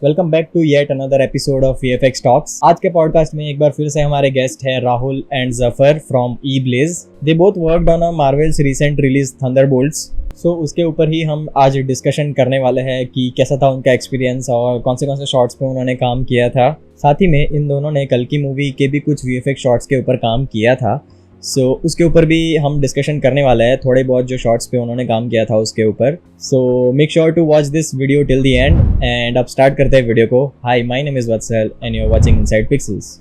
Welcome back to yet another episode of VFX talks. आज के podcast में एक बार फिर से हमारे गेस्ट है Rahul and Zafar from E-Blaze। They both worked on a Marvel's recent release Thunderbolts. So उसके ऊपर ही हम आज डिस्कशन करने वाले हैं कि कैसा था उनका एक्सपीरियंस और कौन से शॉट्स पे उन्होंने काम किया था। साथ ही में इन दोनों ने कल की मूवी के भी कुछ VFX शॉट्स के ऊपर काम किया था। सो उसके ऊपर भी हम डिस्कशन करने वाले हैं, थोड़े बहुत जो शॉर्ट्स पे उन्होंने काम किया था उसके ऊपर। So make sure to watch this video till the end and अब स्टार्ट करते हैं वीडियो को। Hi, my name is Vatsal and you are watching Inside Pixels.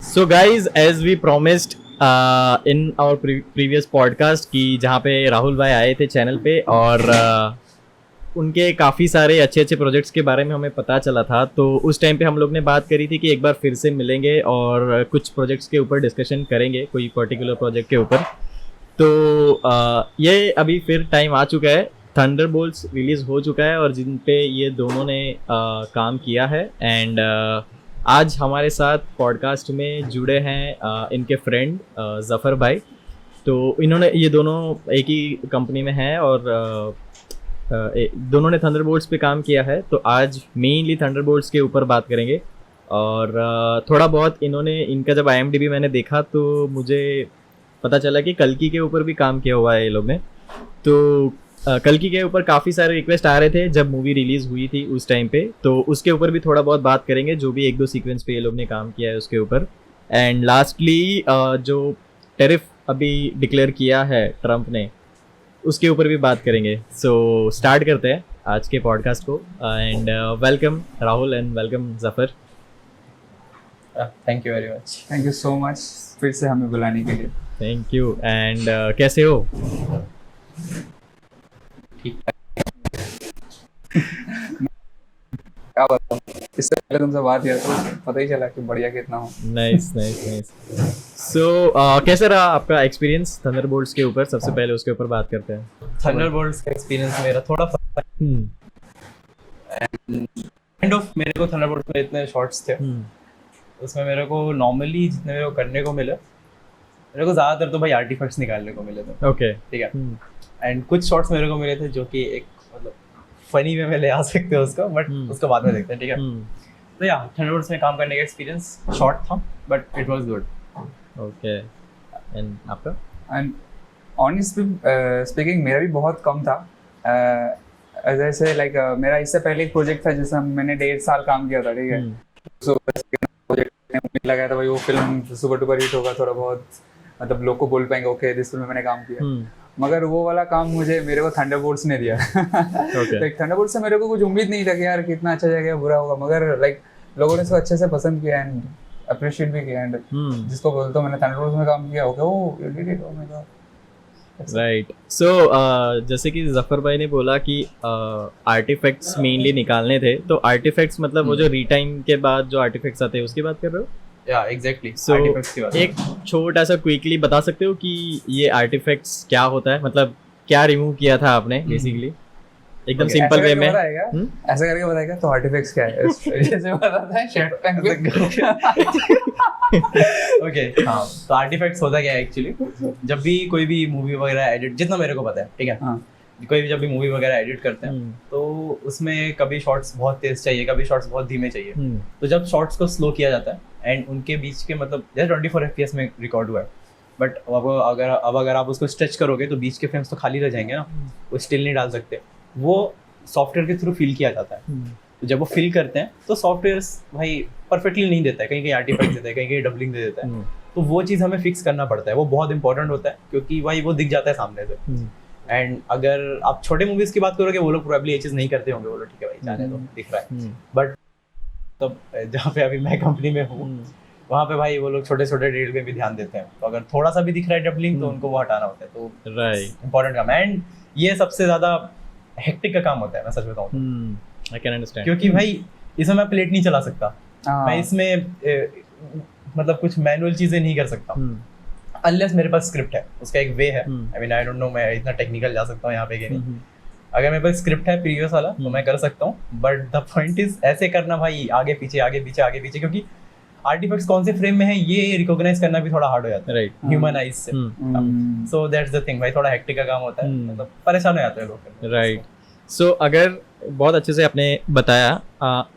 So guys, as we promised in our previous podcast कि जहाँ पे राहुल भाई आए थे चैनल पे और उनके काफ़ी सारे अच्छे अच्छे प्रोजेक्ट्स के बारे में हमें पता चला था। तो उस टाइम पे हम लोग ने बात करी थी कि एक बार फिर से मिलेंगे और कुछ प्रोजेक्ट्स के ऊपर डिस्कशन करेंगे, कोई पर्टिकुलर प्रोजेक्ट के ऊपर। तो ये अभी फिर टाइम आ चुका है, थंडरबोल्ट्स रिलीज़ हो चुका है और जिन पे ये दोनों ने काम किया है। एंड आज हमारे साथ पॉडकास्ट में जुड़े हैं इनके फ्रेंड जफ़र भाई। तो ये दोनों एक ही कंपनी में हैं और दोनों ने थंडरबोल्ट्स पे काम किया है। तो आज मेनली थंडरबोल्ट्स के ऊपर बात करेंगे और थोड़ा बहुत इनका जब IMDb मैंने देखा तो मुझे पता चला कि कल्कि के ऊपर भी काम किया हुआ है ये लोग ने। तो कल्कि के ऊपर काफ़ी सारे रिक्वेस्ट आ रहे थे जब मूवी रिलीज़ हुई थी उस टाइम पे, तो उसके ऊपर भी थोड़ा बहुत बात करेंगे, जो भी एक दो सीक्वेंस पे ये लोग ने काम किया है उसके ऊपर। एंड लास्टली जो टैरिफ अभी डिक्लेयर किया है ट्रम्प ने, उसके ऊपर भी बात करेंगे। सो स्टार्ट करते हैं आज के पॉडकास्ट को। And welcome Rahul and welcome Zafar. Thank you very much. Thank you so much फिर से हमें बुलाने के लिए। Thank you. एंड कैसे हो? ठीक क्या बताऊं, इससे पहले तुमसे बात किया तो पता ही चला कि बढ़िया कितना हूँ। Nice nice nice. सो कैसा रहा आपका एक्सपीरियंस थंडरबोल्ट्स के ऊपर? सबसे पहले उसके ऊपर बात करते हैं। थंडरबोल्ट्स का एक्सपीरियंस मेरा थोड़ा काइंड ऑफ, मेरे को थंडरबोल्ट्स में इतने शॉट्स थे उसमें मेरे को नॉर्मली जितने मेरे को करने को मिले, मेरे को ज़्यादातर तो भाई आर्टिफैक्ट्स निकालने को मिले थे। ओके, ठीक है। एंड कुछ शॉट्स मेरे को मिले थे जो कि एक मतलब फनी वे में ले आ सकते हो उसको, बट उसको बाद में देखते हैं। ठीक है। तो या थंडरबोल्ट्स में काम करने का एक्सपीरियंस शॉर्ट था but it was good. Okay. And आपका? एंड ऑनेस्टली स्पीकिंग मेरा भी बहुत कम था। जैसे लाइक मेरा इससे पहले एक प्रोजेक्ट था जिसमें मैंने 1.5 साल काम किया था। ठीक है। सो प्रोजेक्ट में मुझे लगा था भाई वो फिल्म सुपर डुपर हिट होगा, थोड़ा बहुत मतलब लोग को बोल पाएंगे ओके दिस फिल्म में मैंने काम किया। मगर वो वाला काम मेरे को थंडरबोल्ट्स ने दिया। लाइक थंडरबोल्ट्स से मेरे को कुछ उम्मीद नहीं था कि यार कितना अच्छा जाएगा, बुरा होगा, मगर लाइक लोगों ने इसको अच्छे से पसंद किया एंड अप्रिशिएट भी किया। एंड जिसको बोलता हूँ मैंने थंडरबोल्ट्स में काम किया, okay oh you did it, oh my God. Right. So जैसे कि जफर भाई ने बोला कि आर्टिफैक्ट्स मेनली निकालने थे, तो आर्टिफैक्ट्स मतलब वो जो रीटाइम के बाद जो आर्टिफैक्ट्स आते हैं उसकी बात कर रहे हो? या एग्जैक्टली। सो एक छोटा सा क्विकली बता सकते हो कि ये आर्टिफैक्ट्स क्या होता है, मतलब क्या रिमूव किया था आपने बेसिकली, एकदम सिंपल वे में? ऐसा करके बताएगा तो आर्टिफैक्ट्स क्या है जैसे बताता है शर्ट पैंट। ओके हाँ, तो आर्टिफैक्ट्स होता क्या है एक्चुअली, जब भी कोई भी मूवी वगैरह एडिट, जितना मेरे को पता है, ठीक है, कोई भी जब भी मूवी वगैरह एडिट करते हैं तो उसमें कभी शॉट्स बहुत तेज चाहिए, कभी शॉट्स बहुत धीमे चाहिए। तो जब शॉट्स को स्लो किया जाता है एंड उनके बीच के मतलब जैसे 24 FPS में रिकॉर्ड हुआ है, बट अगर आप उसको स्ट्रेच करोगे तो बीच के फ्रेम्स तो खाली रह जाएंगे ना, वो स्टिल नहीं डाल सकते, वो सॉफ्टवेयर के थ्रू फिल किया जाता है। तो जब वो फिल करते हैं तो सॉफ्टवेयर भाई परफेक्टली नहीं देता है, कहीं कहीं आर्टिफैक्ट देता है, कहीं कहीं डबलिंग दे देता है। तो वो चीज़ हमें फिक्स करना पड़ता है, वो बहुत इंपॉर्टेंट होता है क्योंकि भाई वो दिख जाता है सामने से। एंड अगर आप छोटे मूवीज की बात करोगे वो लोग प्रोबेबली ये चीज़ नहीं करते होंगे, वो लोग ठीक है भाई जाने दो, दिख रहा है। बट तब जहाँ पे अभी मैं कंपनी में हूँ वहाँ पे भाई वो लोग छोटे छोटे डिटेल पे भी ध्यान देते हैं, तो अगर थोड़ा सा भी दिख रहा है डबलिंग तो उनको वो हटाना होता है। तो राइट, इंपॉर्टेंट काम है एंड ये सबसे ज़्यादा हेक्टिक का काम होता है, मैं सच बताऊँ तो। आई कैन अंडरस्टैंड, क्योंकि भाई इसमें मैं प्लेट नहीं चला सकता, मैं इसमें मतलब कुछ मैनुअल चीज़ें नहीं कर सकता अनलेस मेरे पास स्क्रिप्ट है, उसका एक वे है। I mean I don't know मैं इतना टेक्निकल जा सकता हूँ यहाँ पे कि नहीं। अगर मेरे पास स्क्रिप्ट है प्रीवियस वाला तो मैं कर सकता हूँ, बट द पॉइंट इज ऐसे करना भाई आगे पीछे आगे पीछे आगे पीछे, क्योंकि आर्टिफैक्ट्स कौन से फ्रेम में है ये रिकॉग्नाइज करना भी थोड़ा हार्ड हो जाता है राइट ह्यूमन आइज से. सो दैट्स द थिंग भाई, थोड़ा हेक्टिक का काम होता है, मतलब परेशान हो जाते हैं लोग. राइट. सो अगर बहुत अच्छे से आपने बताया,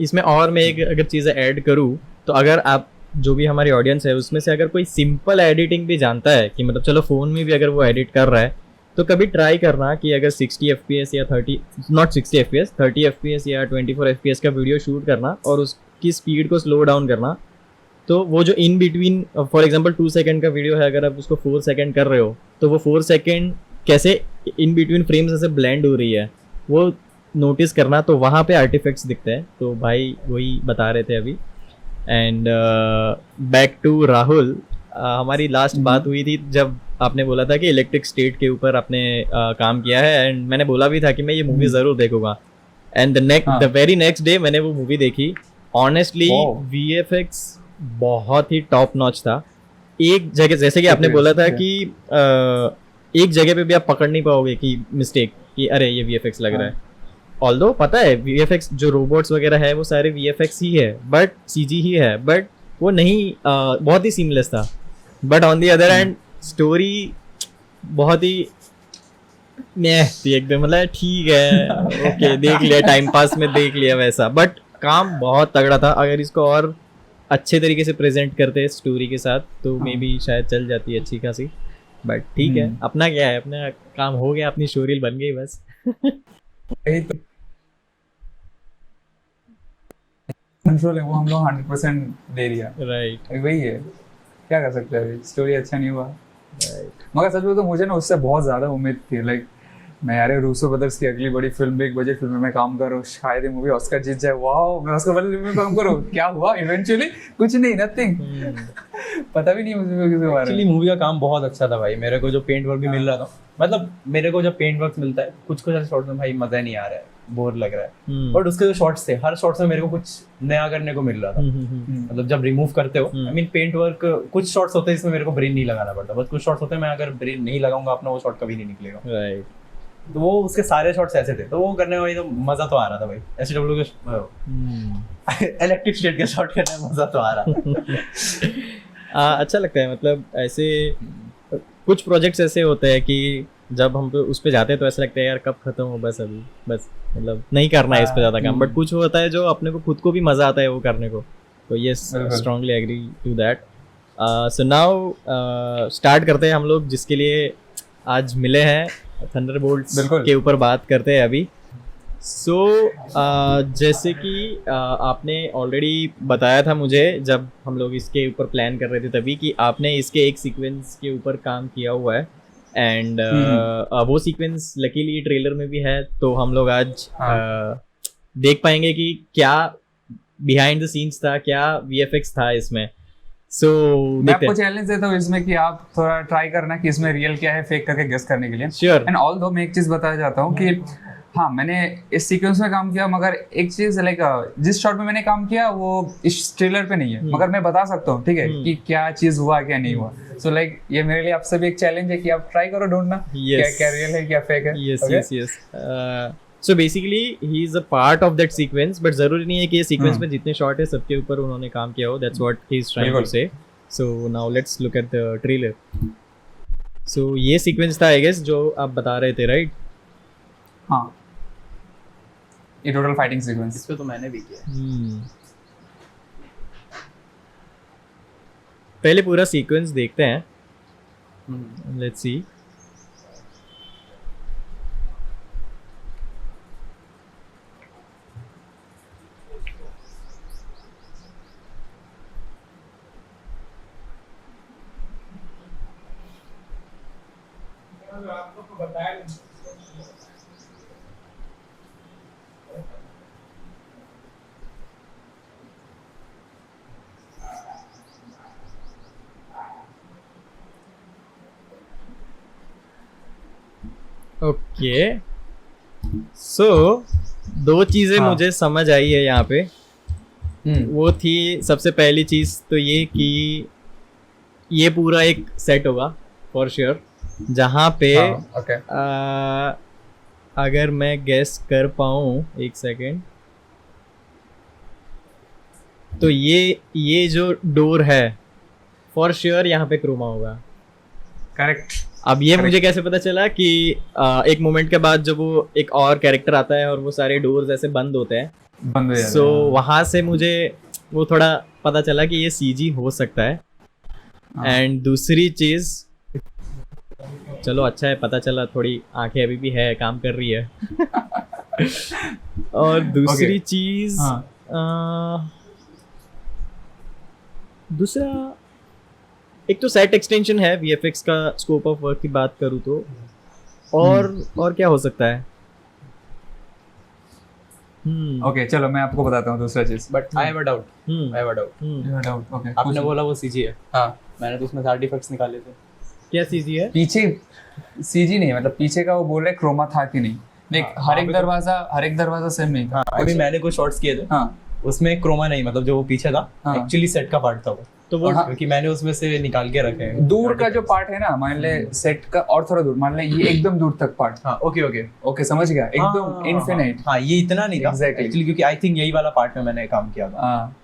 इसमें और मैं एक अगर चीज़ें ऐड करूँ तो अगर आप जो भी हमारी ऑडियंस है उसमें से अगर कोई सिंपल एडिटिंग भी जानता है कि मतलब चलो फ़ोन में भी अगर वो एडिट कर रहा है तो कभी ट्राई करना कि अगर 60 FPS या 30 FPS या 24 FPS का वीडियो शूट करना और उसकी स्पीड को स्लो डाउन करना, तो वो जो in between for example 2 second का वीडियो है अगर आप उसको 4 सेकंड कर रहे हो तो वो 4 सेकंड कैसे इन बिटवीन फ्रेम्स ऐसे ब्लेंड हो रही है वो नोटिस करना, तो वहाँ पे आर्टिफैक्ट्स दिखते हैं. तो भाई वही बता रहे थे अभी. एंड बैक टू राहुल, हमारी लास्ट बात हुई थी जब आपने बोला था कि इलेक्ट्रिक स्टेट के ऊपर आपने काम किया है एंड मैंने बोला भी था कि मैं ये मूवी ज़रूर देखूंगा. And the very next day मैंने वो मूवी देखी. ऑनेस्टली VFX बहुत ही टॉप नॉच था. एक जगह जैसे कि आपने बोला था कि एक जगह पे भी आप पकड़ नहीं पाओगे कि मिस्टेक कि अरे ये VFX लग रहा है. ऑल्दो पता है VFX जो रोबोट्स वगैरह है वो सारे VFX ही है बट CG ही है, बट वो नहीं बहुत ही सीमलेस था. But on the other hand story बहुत ही थी एकदम, मतलब ठीक है ओके देख लिया टाइम पास में देख लिया वैसा, बट काम बहुत तगड़ा था. अगर इसको और अच्छे तरीके से प्रेजेंट करते स्टोरी के साथ तो मे बी शायद चल जाती है अच्छी खासी. बट ठीक है, अपना क्या है, अपना काम हो गया, अपनी स्टोरी बन गई बस. कंट्रोल है वो हम लोग 100% दे दिया. राइट. वही है, क्या कर सकते हैं, स्टोरी अच्छा नहीं हुआ. मगर सच में तो मुझे ना उससे बहुत ज़्यादा उम्मीद थी. लाइक मैं यार रूसो ब्रदर्स की अगली बड़ी फिल्म, बिग बजट फिल्म में काम कर रहा हूँ, शायद ये मूवी ऑस्कर जीत जाए. वाओ, मैं ऑस्कर वाली फिल्म में काम करूँ. क्या हुआ इवेंचुअली? कुछ नहीं, नथिंग. पता भी नहीं मुझे किसी बारे. एक्चुअली मूवी का काम बहुत अच्छा था भाई. मेरे को जो पेंट वर्क भी मिल रहा था, मतलब मेरे को जब पेंट वर्क मिलता है कुछ ऐसे शॉट्स में भाई मजा नहीं आ रहा है, बोर लग रहा है. बट उसके जो शॉट्स थे हर शॉट्स में मेरे को कुछ नया करने को मिल रहा था. मतलब जब रिमूव करते हो, आई मीन पेंट वर्क, कुछ शॉट्स होते हैं इसमें मेरे को ब्रेन नहीं लगाना पड़ता, बस कुछ शॉट्स होते हैं मैं अगर ब्रेन नहीं लगाऊंगा अपना वो शॉट कभी नहीं निकलेगा. राइट. तो वो उसके सारे शॉट्स ऐसे थे, तो वो करने में तो मजा तो आ रहा था भाई. SW के इलेक्ट्रिक स्टेट के शॉट करने में मजा तो आ रहा. अच्छा लगता है. मतलब ऐसे कुछ प्रोजेक्ट्स ऐसे होते हैं कि जब हम उस पे जाते हैं तो ऐसा लगता है यार कब खत्म हो, बस अभी बस मतलब नहीं करना है इस पे ज़्यादा काम. बट कुछ होता है जो अपने को खुद को भी मज़ा आता है वो करने को. तो ये strongly agree to that. So now start करते हैं हम लोग जिसके लिए आज मिले हैं, थंडरबोल्ट्स के ऊपर बात करते हैं अभी. सो जैसे कि आपने ऑलरेडी बताया था मुझे जब हम लोग इसके ऊपर प्लान कर रहे थे तभी कि आपने इसके एक सीक्वेंस के ऊपर काम किया हुआ है. एंड वो सीक्वेंस लकीली ट्रेलर में भी है, तो हम लोग आज देख पाएंगे कि क्या बिहाइंड द सीन्स था, क्या VFX था इसमें. सो मैं आपको चैलेंज देता हूँ इसमें कि आप थोड़ा ट्राई करना कि इसमें रियल क्या है फेक करके गेस करने के लिए. श्योर. एंड ऑल्दो मैं एक चीज बताना चाहता हूँ कि हाँ मैंने इस सीक्वेंस में काम किया, मगर एक चीज लाइक जिस शॉट में मैंने काम किया वो इस ट्रेलर पे नहीं है, मगर मैं बता सकता हूँ ठीक है कि क्या चीज हुआ क्या नहीं हुआ. सो लाइक ये मेरे लिए आपसे भी एक चैलेंज है कि आप ट्राई करो ढूंढना क्या क्या रियल है क्या फेक है. Yes. So basically he is a part of that sequence, but जरूरी नहीं है कि ये सीक्वेंस में जितने शॉट है सबके ऊपर उन्होंने काम किया हो. That's what he is trying to say. So now let's look at the trailer. So ये सीक्वेंस था आई गेस जो आप बता रहे थे, राइट? हाँ, ये टोटल फाइटिंग सीक्वेंस. इस पे तो मैंने भी किया. पहले पूरा सीक्वेंस देखते हैं. Let's see. ओके. सो दो चीज़ें मुझे समझ आई है यहाँ पे. वो थी सबसे पहली चीज़ तो ये कि ये पूरा एक सेट होगा फॉर श्योर, जहाँ पे अगर मैं गेस कर पाऊँ, एक सेकेंड, तो ये जो डोर है फॉर श्योर यहाँ पे क्रोमा होगा। करेक्ट। अब ये मुझे कैसे पता चला कि एक मोमेंट के बाद जब वो एक और कैरेक्टर आता है और वो सारे डोर्स ऐसे बंद होते हैं, बंद हो जाता है। सो वहां से मुझे वो थोड़ा पता चला कि ये सीजी हो सकता है। एंड दूसरी चीज, चलो अच्छा है पता चला, थोड़ी आंखें अभी भी है, काम कर रही है। और दूसरी चीज दूसरा, एक तो सेट एक्सटेंशन है, वीएफएक्स का स्कोप ऑफ वर्क की बात करूँ तो, और क्या हो सकता है? ओके चलो मैं आपको बताता हूँ दूसरा चीज। But I have a doubt. Okay आपने बोला वो सीजी है, हाँ मैंने तो उसमें से आर्टिफैक्ट्स निकाले थे। क्या सीजी है? पीछे सीजी नहीं, मतलब पीछे का वो बोल रहे क्रोमा था कि नहीं। देख हर एक दरवाजा सेम नहीं था। अभी मैंने कुछ शॉट्स किए थे, उसमें क्रोमा नहीं, मतलब जो वो पीछे था एक्चुअली सेट का पार्ट था वो, तो वो क्योंकि मैंने उसमें से निकाल के रखे हैं। दूर का जो पार्ट है ना, मान ले सेट का और थोड़ा दूर, मान ले ये एकदम दूर तक पार्ट। हाँ ओके समझ गया, एकदम इनफिनिट। हाँ ये इतना नहीं था एक्चुअली, क्योंकि आई थिंक यही वाला पार्ट में मैंने काम किया था।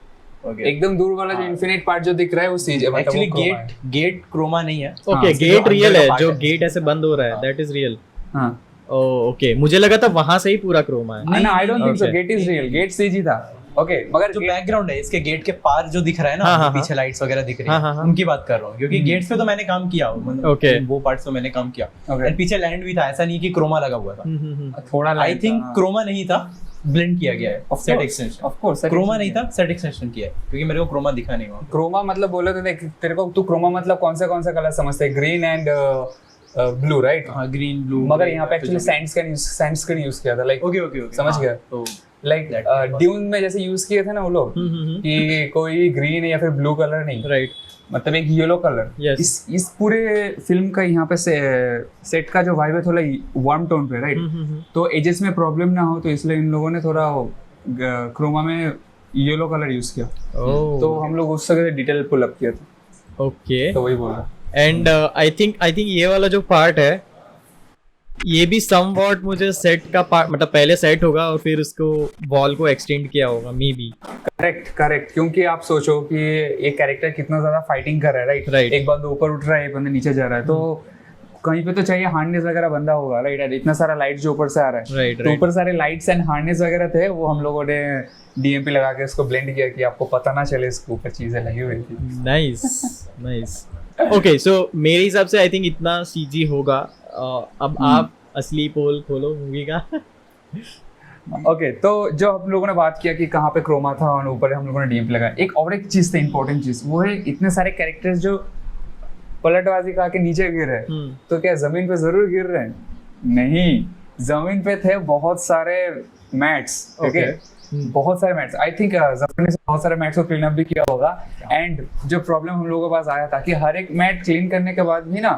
ओके एकदम दूर वाला जो इनफिनिट पार्ट जो दिख रहा है वो सीजी, एक्चुअली गेट क्रोमा नहीं है। ओके गेट रियल है, जो गेट ऐसे बंद हो रहा है दैट इज रियल। हां ओके मुझे लगा था वहां से ही पूरा क्रोमा है। नहीं I don't think so, gate is real, gate CG था। ओके मगर जो बैकग्राउंड है इसके गेट के पार जो दिख रहा है ना, पीछे लाइट्स वगैरह दिख रही है, उनकी बात कर रहा हूँ, क्योंकि गेट्स पे तो मैंने काम किया, मतलब वो पार्ट्स पे मैंने काम किया। एंड पीछे लैंड भी था, ऐसा नहीं कि क्रोमा लगा हुआ था। थोड़ा आई थिंक क्रोमा नहीं था, ब्लेंड किया गया है, set extension. Of course chroma नहीं था, सेट एक्सटेंशन किया है, क्योंकि मेरे को क्रोमा दिखा नहीं हुआ। क्रोमा मतलब बोले तो देख, तेरे को तू क्रोमा मतलब कौन सा कलर समझते है? Green and blue right? हाँ ग्रीन ब्लू। मगर यहाँ पे एक्चुअली सैंडस्क्रीन यूज किया था, लाइक ओके समझ गया? तो लाइक ड्यून में जैसे यूज किए थे ना वो लोग, कि कोई ग्रीन या फिर ब्लू कलर नहीं, राइट, मतलब एक येलो कलर। इस पूरे फिल्म का यहाँ पे सेट का जो वाइब है थोड़ा वार्म टोन पे, राइट? तो एजेस में प्रॉब्लम ना हो, तो इसलिए इन लोगों ने थोड़ा क्रोमा में येलो कलर यूज किया। तो हम लोग उस जगह डिटेल पुल अप किया था। ओके तो वही बोला। एंड आई थिंक ये वाला जो पार्ट है ये भी समवॉट मुझे सेट का पार्ट, मतलब पहले सेट होगा और फिर उसको वॉल को एक्सटेंड किया होगा मे बी। करेक्ट क्योंकि आप सोचो कि एक कैरेक्टर कितना ज्यादा फाइटिंग कर रहा है, राइट? एक बंदा ऊपर उठ रहा है, एक बंदा नीचे जा रहा है, तो कहीं पे तो चाहिए हार्नेस वगैरह बंदा होगा, राइट? इतना सारा लाइट जो ऊपर से आ रहा है, राइट, तो ऊपर सारे लाइट्स एंड हार्नेस वगैरह थे, वो हम लोगों ने डीएमपी लगा के उसको ब्लेंड किया कि आपको पता ना चले इसके ऊपर चीजें लगी हुई थी। नाइस। ओके सो मेरे हिसाब से आई थिंक इतना सीजी होगा। अब आप असली पोल खोलो मूवी का। ओके तो जो हम लोगों ने बात किया कि कहाँ पे क्रोमा था और ऊपर हम लोगों ने डीएमपी लगाया, एक और एक चीज थी इंपॉर्टेंट चीज, वो है इतने सारे कैरेक्टर्स जो पलटवाजी खा के नीचे गिर रहे हैं, तो क्या जमीन पे जरूर गिर रहे हैं? नहीं, जमीन पे थे बहुत सारे मैट्स। ओके बहुत सारे मैट्स, आई थिंक जफर ने बहुत सारे मैट्स को क्लीन अप भी किया होगा। एंड जो प्रॉब्लम हम लोगों के पास आया था कि हर एक मैट क्लीन करने के बाद भी ना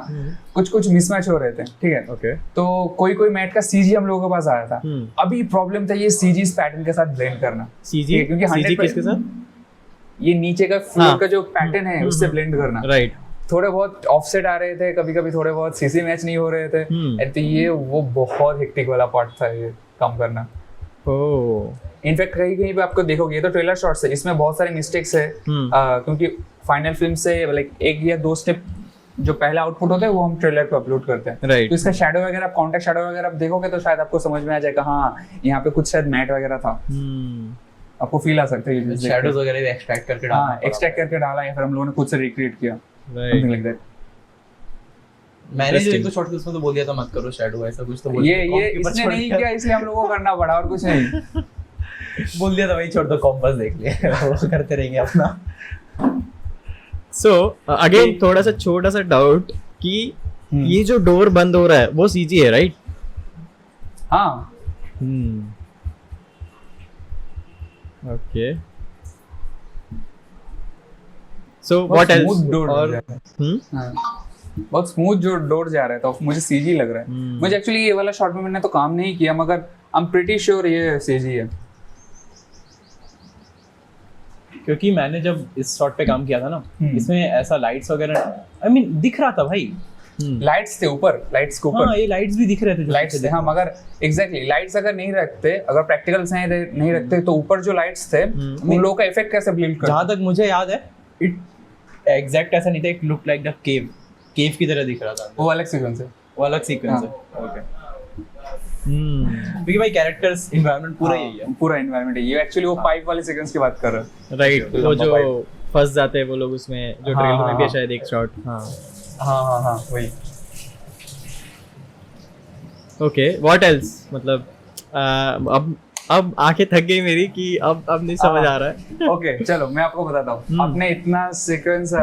कुछ मिसमैच हो रहे थे, ठीक है? ओके तो कोई मैट का सीजी हम लोगों के पास आया था। अभी प्रॉब्लम था ये सीजी इस पैटर्न के साथ ब्लेंड करना। सीजी क्योंकि सीजी किसके साथ? ये नीचे का फ्लोर का जो पैटर्न है उससे ब्लेंड करना, राइट? थोड़े बहुत ऑफसेट आ रहे थे, कभी थोड़े बहुत सीसी मैच नहीं हो रहे थे। तो ये वो बहुत हेक्टिक वाला पार्ट था ये काम करना। इनफैक्ट कहीं पे आपको देखोगे, ये तो ट्रेलर शॉट्स है, इसमें बहुत सारे मिस्टेक्स है, क्योंकि फाइनल फिल्म से लाइक 1 या 2 स्टेप जो पहला आउटपुट होता है वो हम ट्रेलर पे अपलोड करते हैं, राइट? तो इसका शैडो वगैरह, कॉन्टेक्ट शैडो वगैरह आप देखोगे तो शायद आपको समझ में आ जाएगा, हाँ यहाँ पे कुछ शायद मैट वगैरह था, आपको फील आ सकता है। शैडोज वगैरह भी एक्सट्रैक्ट करके डाला, हाँ एक्सट्रैक्ट करके डाला, या फिर हम लोगों ने खुद से रिक्रिएट किया, समथिंग लाइक दैट। मैंने जो एक तो शॉर्ट उसमें तो बोल दिया था मत करो शैडो, ऐसा कुछ तो बोल ये इसने नहीं किया, इसलिए हम लोगों को करना पड़ा, और कुछ नहीं। बोल दिया था भाई छोड़ दो, कॉम्पास देख लिया, वो करते रहेंगे अपना। सो अगेन थोड़ा सा छोटा सा डाउट कि ये जो डोर बंद हो रहा है वो सीजी है, राइट? हाँ ओके सो व्हाट एल्स? और बहुत स्मूथ जो डोर जा रहा है, तो मुझे सीजी लग रहा है। मुझे एक्चुअली ये वाला शॉट में मैंने तो काम नहीं किया, मगर आई एम प्रीटी श्योर ये सीजी है, क्योंकि मैंने जब इस शॉट पे काम किया था ना, इसमें ऐसा लाइट्स वगैरह आई मीन दिख रहा था भाई, लाइट्स थे ऊपर, लाइट्स के ऊपर हाँ ये लाइट्स भी दिख रहे थे जो लाइट्स थे, हाँ, मगर एग्जैक्टली लाइट्स अगर नहीं रखते, अगर प्रैक्टिकल्स नहीं रखते तो ऊपर जो लाइट्स थे उन लोगों का इफेक्ट कैसे बिल्ड कर। जहाँ तक मुझे याद है इट एग्जैक्ट ऐसा नहीं था, it look like the cave की तरह दिख रहा था। वो अलग सीक्वेंस है, वो अलग सीक्वेंस है। ओके क्योंकि भाई कैरेक्टर्स एनवायरनमेंट पूरा यही है, पूरा एनवायरनमेंट है ये। एक्चुअली वो पाइप वाले सीक्वेंस की बात कर रहा है, राइट, वो जो फंस जाते हैं वो लोग उसमें, जो ट्रेलर में भी है शायद एक शॉट। हाँ वही। ओके व्हाट एल्स, मतलब अब आंखें थक गई मेरी कि अब नहीं समझ आ रहा है। ओके चलो मैं आपको बताता हूँ। आपने इतना सीक्वेंस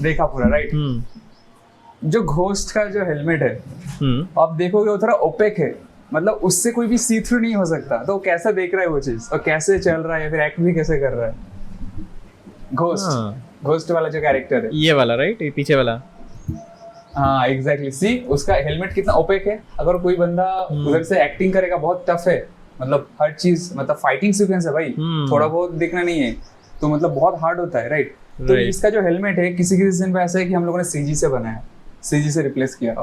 देखा पूरा, राइट? जो घोस्ट का जो हेलमेट है आप देखोगे वो थोड़ा ओपेक है, मतलब उससे कोई भी सी थ्रू नहीं हो सकता। तो कैसे देख रहा है वो चीज और कैसे चल रहा है, फिर एक्ट भी कैसे कर रहा है। घोस्ट वाला जो कैरेक्टर है, ये वाला राइट, ये पीछे वाला। हाँ एग्जैक्टली, सी उसका हेलमेट कितना ओपेक है। अगर कोई बंदा उधर से एक्टिंग करेगा, बहुत टफ है, मतलब हर चीज, मतलब फाइटिंग सीक्वेंस है भाई, थोड़ा बहुत दिखना नहीं है तो मतलब बहुत हार्ड होता है, राइट? तो इसका जो हेलमेट है किसी किसी सीन पे ऐसा है कि हम लोगों ने सीजी से बनाया, सीजी से रिप्लेस किया।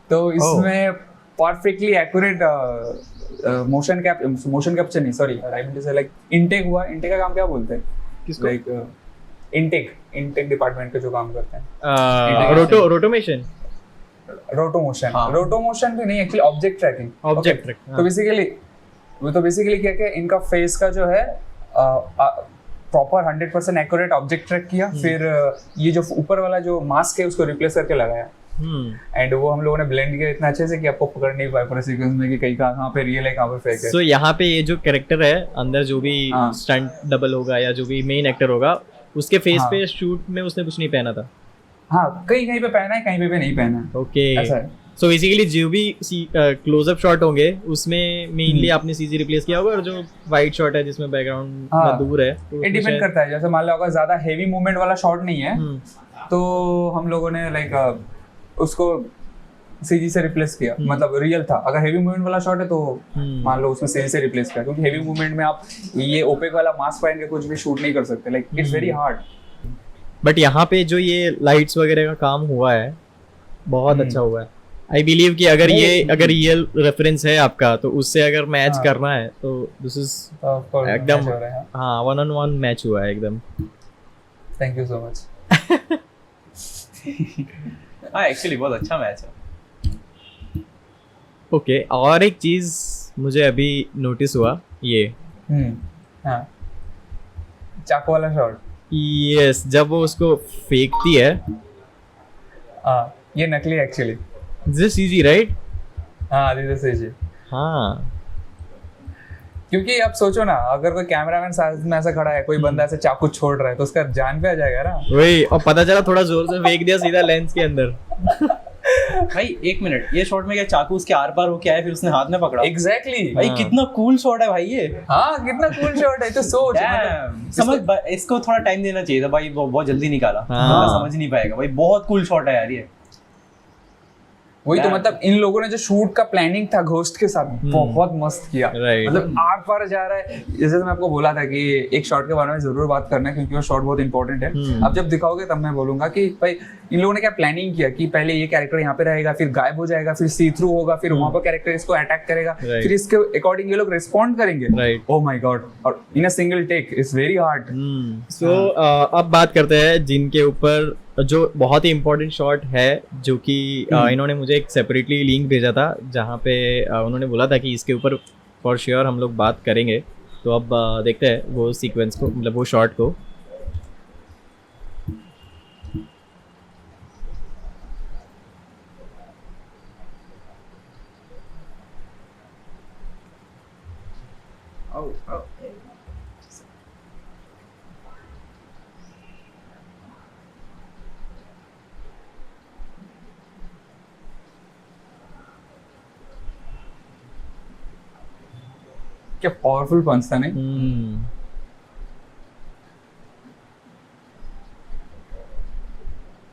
तो इसमें परफेक्टली एक्यूरेट मोशन कैप्चर नहीं, सॉरी राइट से लाइक इनटेक हुआ। इनटेक का काम क्या बोलते हैं? किसको? लाइक इनटेक डिपार्टमेंट के जो काम करते हैं, रोटोमेशन, रोटोमोशन भी नहीं, एक्चुअली ऑब्जेक्ट ट्रैकिंग। तो बेसिकली क्या क्या इनका फेस का जो है प्रॉपर 100% एक्यूरेट ऑब्जेक्ट ट्रैक किया, फिर ये जो ऊपर वाला जो मास्क है उसको रिप्लेस करके लगाया, एंड वो हम लोगों ने ब्लेंड किया इतना अच्छे से कि आपको पकड़ नहीं पाए पूरे सीक्वेंस में कि कहाँ पे रियल है कहाँ पे फेक है। सो यहाँ पे ये जो कैरेक्टर है अंदर, जो भी स्टंट डबल होगा या जो भी मेन एक्टर होगा, उसके फेस पे शूट में उसने कुछ नहीं पहना था। हाँ, कहीं पे पहना है, कहीं पे नहीं पहना है। ओके, ऐसा है। सो बेसिकली जो भी क्लोजअप शॉट होंगे उसमें मेनली आपने सीजी रिप्लेस किया होगा, और जो वाइड शॉट है जिसमें बैकग्राउंड में दूर है, तो ये डिपेंड करता है। जैसे मान लो अगर ज्यादा हेवी मूवमेंट वाला शॉट नहीं है तो हम लोगों ने लाइक उसको सीजी से रिप्लेस किया, मतलब रियल था। अगर हेवी मूवमेंट वाला शॉट है तो मान लो उसमें सीजी से रिप्लेस किया, क्योंकि हेवी मूवमेंट में आप ये ओपेक वाला मास्क पहन के कुछ भी शूट नहीं कर सकते, like it's very hard. But यहाँ पे जो ये लाइट्स वगैरह का काम हुआ है बहुत अच्छा हुआ है। आई बिलीव कि अगर ये रेफरेंस है आपका, तो उससे अगर मैच करना है तो दिस इज एकदम, हाँ, 1-on-1 मैच हुआ है एकदम। Thank you so much. हाँ एक्चुअली बहुत अच्छा मैच है। ओके, और एक चीज मुझे अभी नोटिस हुआ, ये हाँ, चाकू वाला शॉट। यस, जब वो उसको फेंकती है, ये नकली एक्चुअली, दिस सीजी राइट? हाँ दिस इज सीजी। हाँ, क्योंकि अब सोचो ना, अगर कोई कैमरामैन साथ में ऐसा खड़ा है, कोई बंदा ऐसे चाकू छोड़ रहा है तो उसका जान पे आ जाएगा ना। वही, और पता चला थोड़ा जोर से फेंक दिया सीधा लेंस के अंदर। भाई एक मिनट, ये शॉट में क्या चाकू उसके आर पार होके आया फिर उसने हाथ में पकड़ा? एग्जैक्टली भाई कितना कूल शॉट है भाई ये। हाँ कितना कूल शॉट है, तो सोच समझ, इसको थोड़ा टाइम देना चाहिए था भाई, बहुत जल्दी निकाला, समझ नहीं पाएगा भाई। बहुत कूल शॉट है यार ये। वही तो, मतलब इन लोगों ने जो शूट का प्लानिंग था घोस्ट के साथ बहुत मस्त किया। मतलब आर पार जा रहा है। जैसे मैं आपको बोला था कि एक शॉट के बारे में जरूर बात करना है, क्योंकि वो शॉट बहुत इंपॉर्टेंट है। अब जब दिखाओगे तब मैं बोलूंगा कि भाई इन लोगों ने क्या प्लानिंग किया कि पहले ये कैरेक्टर यहाँ पे रहेगा, फिर गायब हो जाएगा, फिर सी थ्रू होगा, फिर वहां पर कैरेक्टर इसको अटैक करेगा, फिर इसके अकॉर्डिंग ये लोग रिस्पॉन्ड करेंगे। ओह माय गॉड, और in a single take it's very hard. So अब बात करते हैं जिनके ऊपर जो बहुत ही इम्पोर्टेंट शॉट है, जो कि इन्होंने मुझे एक सेपरेटली लिंक भेजा था, जहाँ पे उन्होंने बोला था कि इसके ऊपर फॉर श्योर हम लोग बात करेंगे। तो अब देखते हैं वो सीक्वेंस को, मतलब वो शॉट को। क्या पावरफुल पंच था नहीं?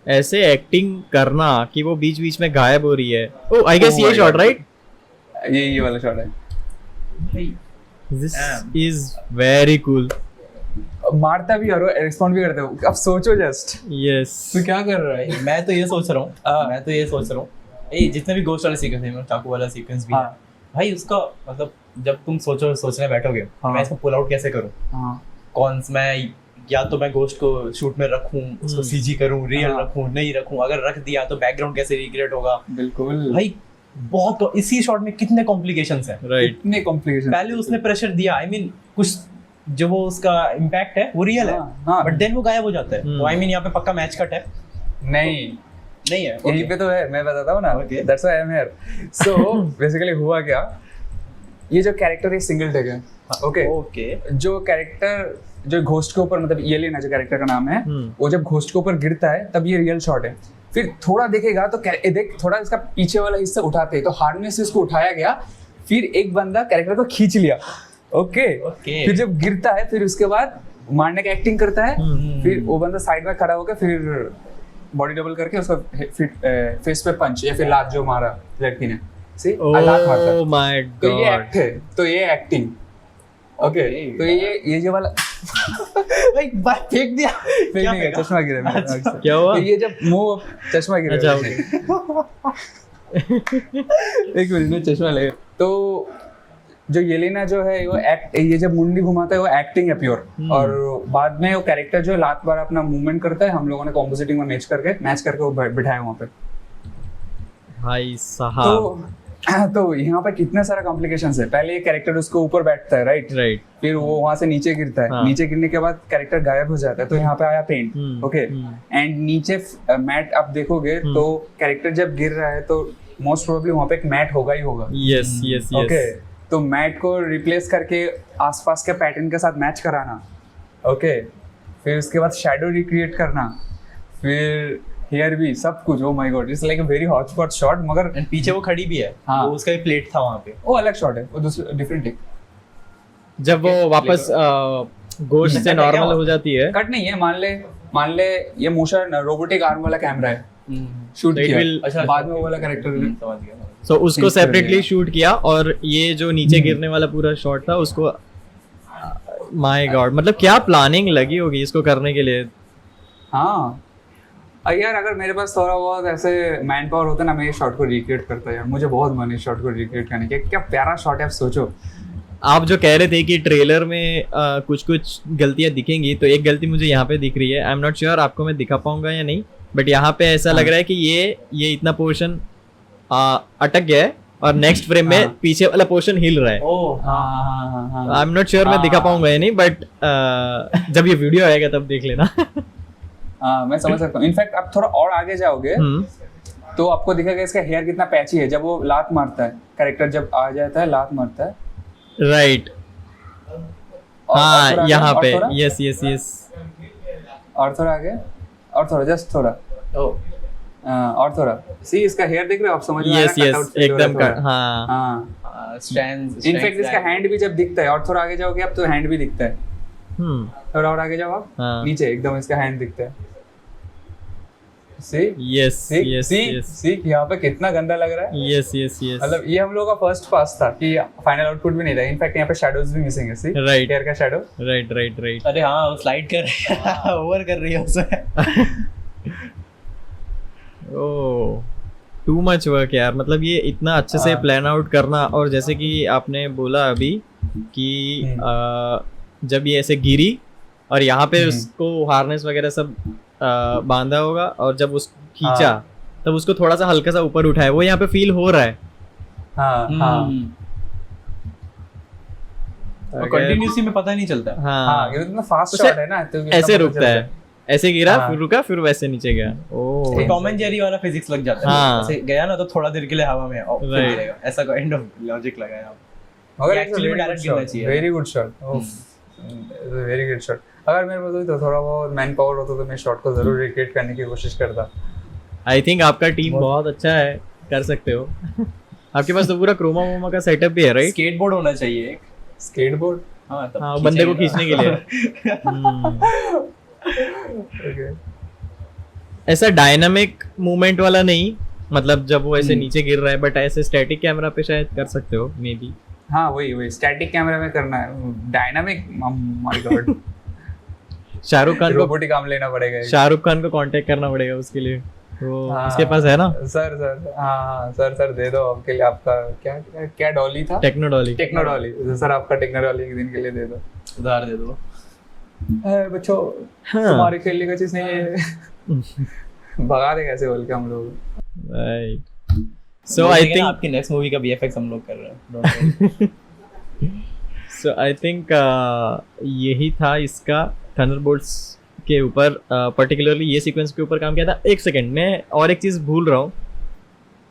ऐसे एक्टिंग करना कि वो बीच बीच में गायब हो रही है। ओह आई गेस ये शॉट राइट? ये वाला शॉट है। This is very cool. मारता भी और रिस्पॉन्ड भी करते हो। अब सोचो जस्ट यस तू क्या कर रहा है। मैं तो ये सोच रहा हूँ ये जितने भी गोस्ट वाले सीक्वेंस हैं, चाकू वाला सीक्वेंस भी है हाँ। भाई, उसका मतलब जब तुम सोचने बैठोगे हाँ। मैं इसको पुल आउट कैसे करूँ, कौन मैं या तो मैं गोस्ट को शूट में रखूं, उसको सीजी करूं, रियल हाँ। रखूं, नहीं रखूं, अगर रख दिया तो बैकग्राउंड कैसे रिक्रिएट होगा। बिल्कुल भाई बहुत इसी शॉट में कितने कॉम्प्लिकेशंस हैं। राइट इतने कॉम्प्लिकेशन। पहले उसने प्रेशर दिया, आई मीन कुछ जो वो उसका इम्पैक्ट है वो रियल है, हाँ। बट देन वो गायब हो जाता है। तो आई मीन यहाँ पे पक्का मैच कट है, नहीं है यहीं पे तो है, मैं बताता हूँ ना, that's why I am here. So basically हुआ क्या, ये जो कैरेक्टर है सिंगल टेक है, ओके। जो कैरेक्टर जो घोस्ट के ऊपर, मतलब ये लेना जो कैरेक्टर का नाम है, वो जब घोस्ट के ऊपर गिरता है तब ये रियल शॉट है। फिर थोड़ा देखेगा तो देख थोड़ा इसका पीछे वाला हिस्सा उठाते हैं तो हार्नेस से इसको उठाया गया, फिर एक बंदा कैरेक्टर को खींच लिया, ओके। फिर जब गिरता है फिर उसके बाद मारने की एक्टिंग करता है, फिर वो बंदा साइड में खड़ा होकर फिर बॉडी डबल करके उसको फेस पे पंच या फिर लात जो मारा लड़की ने, सी लात मारता है। ओह माय तो ये गॉड, एक्ट है, तो ये एक्टिंग, ओके। तो ये जो वाला भाई बात फेंक दिया, फेंक नहीं गया, चश्मा गिरा मेरे दिमाग से। क्या हुआ? तो ये जब मुंह चश्मा गिरा, अच्छा, एक मिनट में चश्मा ले। तो जो येलेना जो है वो एक्ट, ये जब मुंडी घुमाता है वो एक्टिंग है प्योर, और बाद में वो कैरेक्टर जो लात बार अपना मूवमेंट करता है, हम लोगों ने कॉम्पोजिटिंग में मैच करके वो बिठाया वहाँ पे। भाई साहब, तो यहाँ पे कितने सारा कॉम्प्लिकेशंस है। पहले ये कैरेक्टर उसको ऊपर बैठता है, राइट, फिर वो वहां से नीचे गिरता है, हाँ। नीचे गिरने के बाद कैरेक्टर गायब हो जाता है, तो यहाँ पे आया पेंट, ओके। एंड नीचे मैट आप देखोगे तो कैरेक्टर जब गिर रहा है तो मोस्ट प्रोबेबली वहाँ पे एक मैट होगा ही होगा, यस यस ओके। यस, तो मैट को रिप्लेस करके आसपास के पैटर्न के साथ मैच कराना, ओके। फिर उसके बाद शैडो रिक्रिएट करना, फिर हेयर भी, सब कुछ। ओह my God, it's like a very hot spot shot. मगर एंड पीछे वो खड़ी भी है, हाँ। वो उसका भी प्लेट था वहाँ पे, वो अलग शॉट है, वो दूसरा डिफरेंट टेक। जब वो वापस गोश्त से नॉर्मल हो जाती है, कट नहीं है, मान ले ये मोशन रोबोटिक आर्म वाला कैमरा है, शूट It किया, will- अच्छा बाद में वो वाला कैरेक्टर समझ गया। सो उसको Insert सेपरेटली किया। शूट किया, और ये जो नीचे गिरने वाला पूरा शॉट था उसको, माय गॉड, मतलब क्या प्लानिंग लगी होगी इसको करने के लिए। हाँ यार, अगर मेरे पास थोड़ा बहुत ऐसे मैन पावर होता ना, मैं ये शॉट को रिक्रिएट करता यार। मुझे बहुत मन है शॉट को रिक्रिएट करने के, क्या प्यारा शॉट है। आप सोचो, आप जो कह रहे थे कि ट्रेलर में कुछ कुछ गलतियां दिखेंगी, तो एक गलती मुझे यहाँ पे दिख रही है। आई एम नॉट श्योर आपको मैं दिखा पाऊंगा या नहीं, बट यहाँ पे ऐसा लग रहा है कि ये इतना पोर्शन अटक गया है और नेक्स्ट फ्रेम में पीछे वाला पोर्शन हिल रहा है। ओह हाँ आई एम नॉट श्योर मैं दिखा पाऊंगा या नहीं, बट जब ये वीडियो आएगा तब देख लेना। हाँ, मैं समझ सकता हूँ। इनफैक्ट आप थोड़ा और आगे जाओगे तो आपको दिखेगा इसका हेयर कितना पैची है। जब वो लात मारता है, कैरेक्टर जब आ जाता है लात मारता है, राइट, हाँ यहाँ पे, यस यस यस, और थोड़ा आगे, और थोड़ा, जस्ट थोड़ा, और थोड़ा, सी इसका हेयर देख रहे हो आप, समझ में आ रहा है, यस यस, एकदम का, हाँ हाँ। स्ट्रैंड्स, इनफैक्ट इसका हैंड भी जब दिखता है, और थोड़ा आगे जाओगे आप तो हैंड भी दिखता है। थोड़ा और आगे जाओ आप, हाँ। नीचे एकदम इसका हैंड दिखता है। सी यस यस यस, सी यहाँ पे कितना गंदा लग रहा है। यस यस यस, मतलब ये हम लोग का फर्स्ट पास था कि फाइनल आउटपुट भी नहीं था। इनफैक्ट यहाँ पे शैडोज भी मिसिंग है, सी राइट, हेयर का शैडो, राइट राइट राइट। अरे हाँ वो स्लाइड कर रही है, ओवर कर रही है उसे। ओह, टू मच वर्क यार। मतलब ये इतना अच्छे से प्लान आउट करना, और जैसे कि आपने बोला अभी कि जब ये ऐसे गिरी और यहाँ पे उसको हार्नेस वगैरह सब बांधा होगा, और जब उसको खींचा तब उसको थोड़ा सा हल्का सा ऊपर उठाया, वो यहाँ पे फील हो रहा है। कंटिन्यूअसली में पता नहीं चलता। हाँ, ये इतना फास्ट शॉट है ना, तो ऐसे रुकता है, ऐसे गिरा फिर रुका फिर वैसे नीचे गया। ओह, टॉम एंड जेरी वाला फिजिक्स लग जाता है। हाँ। ऐसे गया ना तो थोड़ा देर के लिए हवा में और फिर गिरेगा, ऐसा काइंड ऑफ लॉजिक लगाया। मगर एक्चुअली में डायरेक्ट गिरना चाहिए। Very good shot, very good shot. अगर मेरे पास तो थोड़ा बहुत मैन पावर होता तो मैं शॉट को जरूर रिक्रिएट करने की कोशिश करता। आई थिंक आपका टीम बहुत अच्छा है, कर सकते हो। आपके पास तो पूरा क्रोमा वोमा का सेटअप भी है, राइट? स्केटबोर्ड होना चाहिए एक। स्केटबोर्ड? हाँ, तब हाँ, बंदे को खींचने के लिए। Okay. ऐसा डायनामिक मूवमेंट वाला नहीं, मतलब जब वो ऐसे नीचे गिर रहा है, बट ऐसे स्टैटिक कैमरा पे शायद कर सकते हो मे बी। हाँ वही स्टैटिक कैमरा में करना है। Dynamic, my God. Shahrukh Khan को रोबोटिक काम लेना पड़ेगा एक। शाहरुख खान को कांटेक्ट करना पड़ेगा उसके लिए, वो हाँ, उसके पास है ना सर हाँ सर दे दो आपके लिए, आपका क्या क्या क्या डॉली था, टेक्नोडॉली। सर आपका टेक्नोडॉली एक दिन के लिए दे दो, उधार दे दो। बच्चों हाँ। तुम्हारे खेलने का चीज नहीं है। भगा दे कैसे बोल के हम लोग। राइट, सो आई थिंक आपकी नेक्स्ट मूवी का VFX हम लोग कर रहे हैं। सो आई थिंक यही था इसका थंडरबोल्ट्स के ऊपर, पर्टिकुलरली ये सीक्वेंस के ऊपर काम किया था। एक सेकंड, मैं और एक चीज़ भूल रहा हूँ,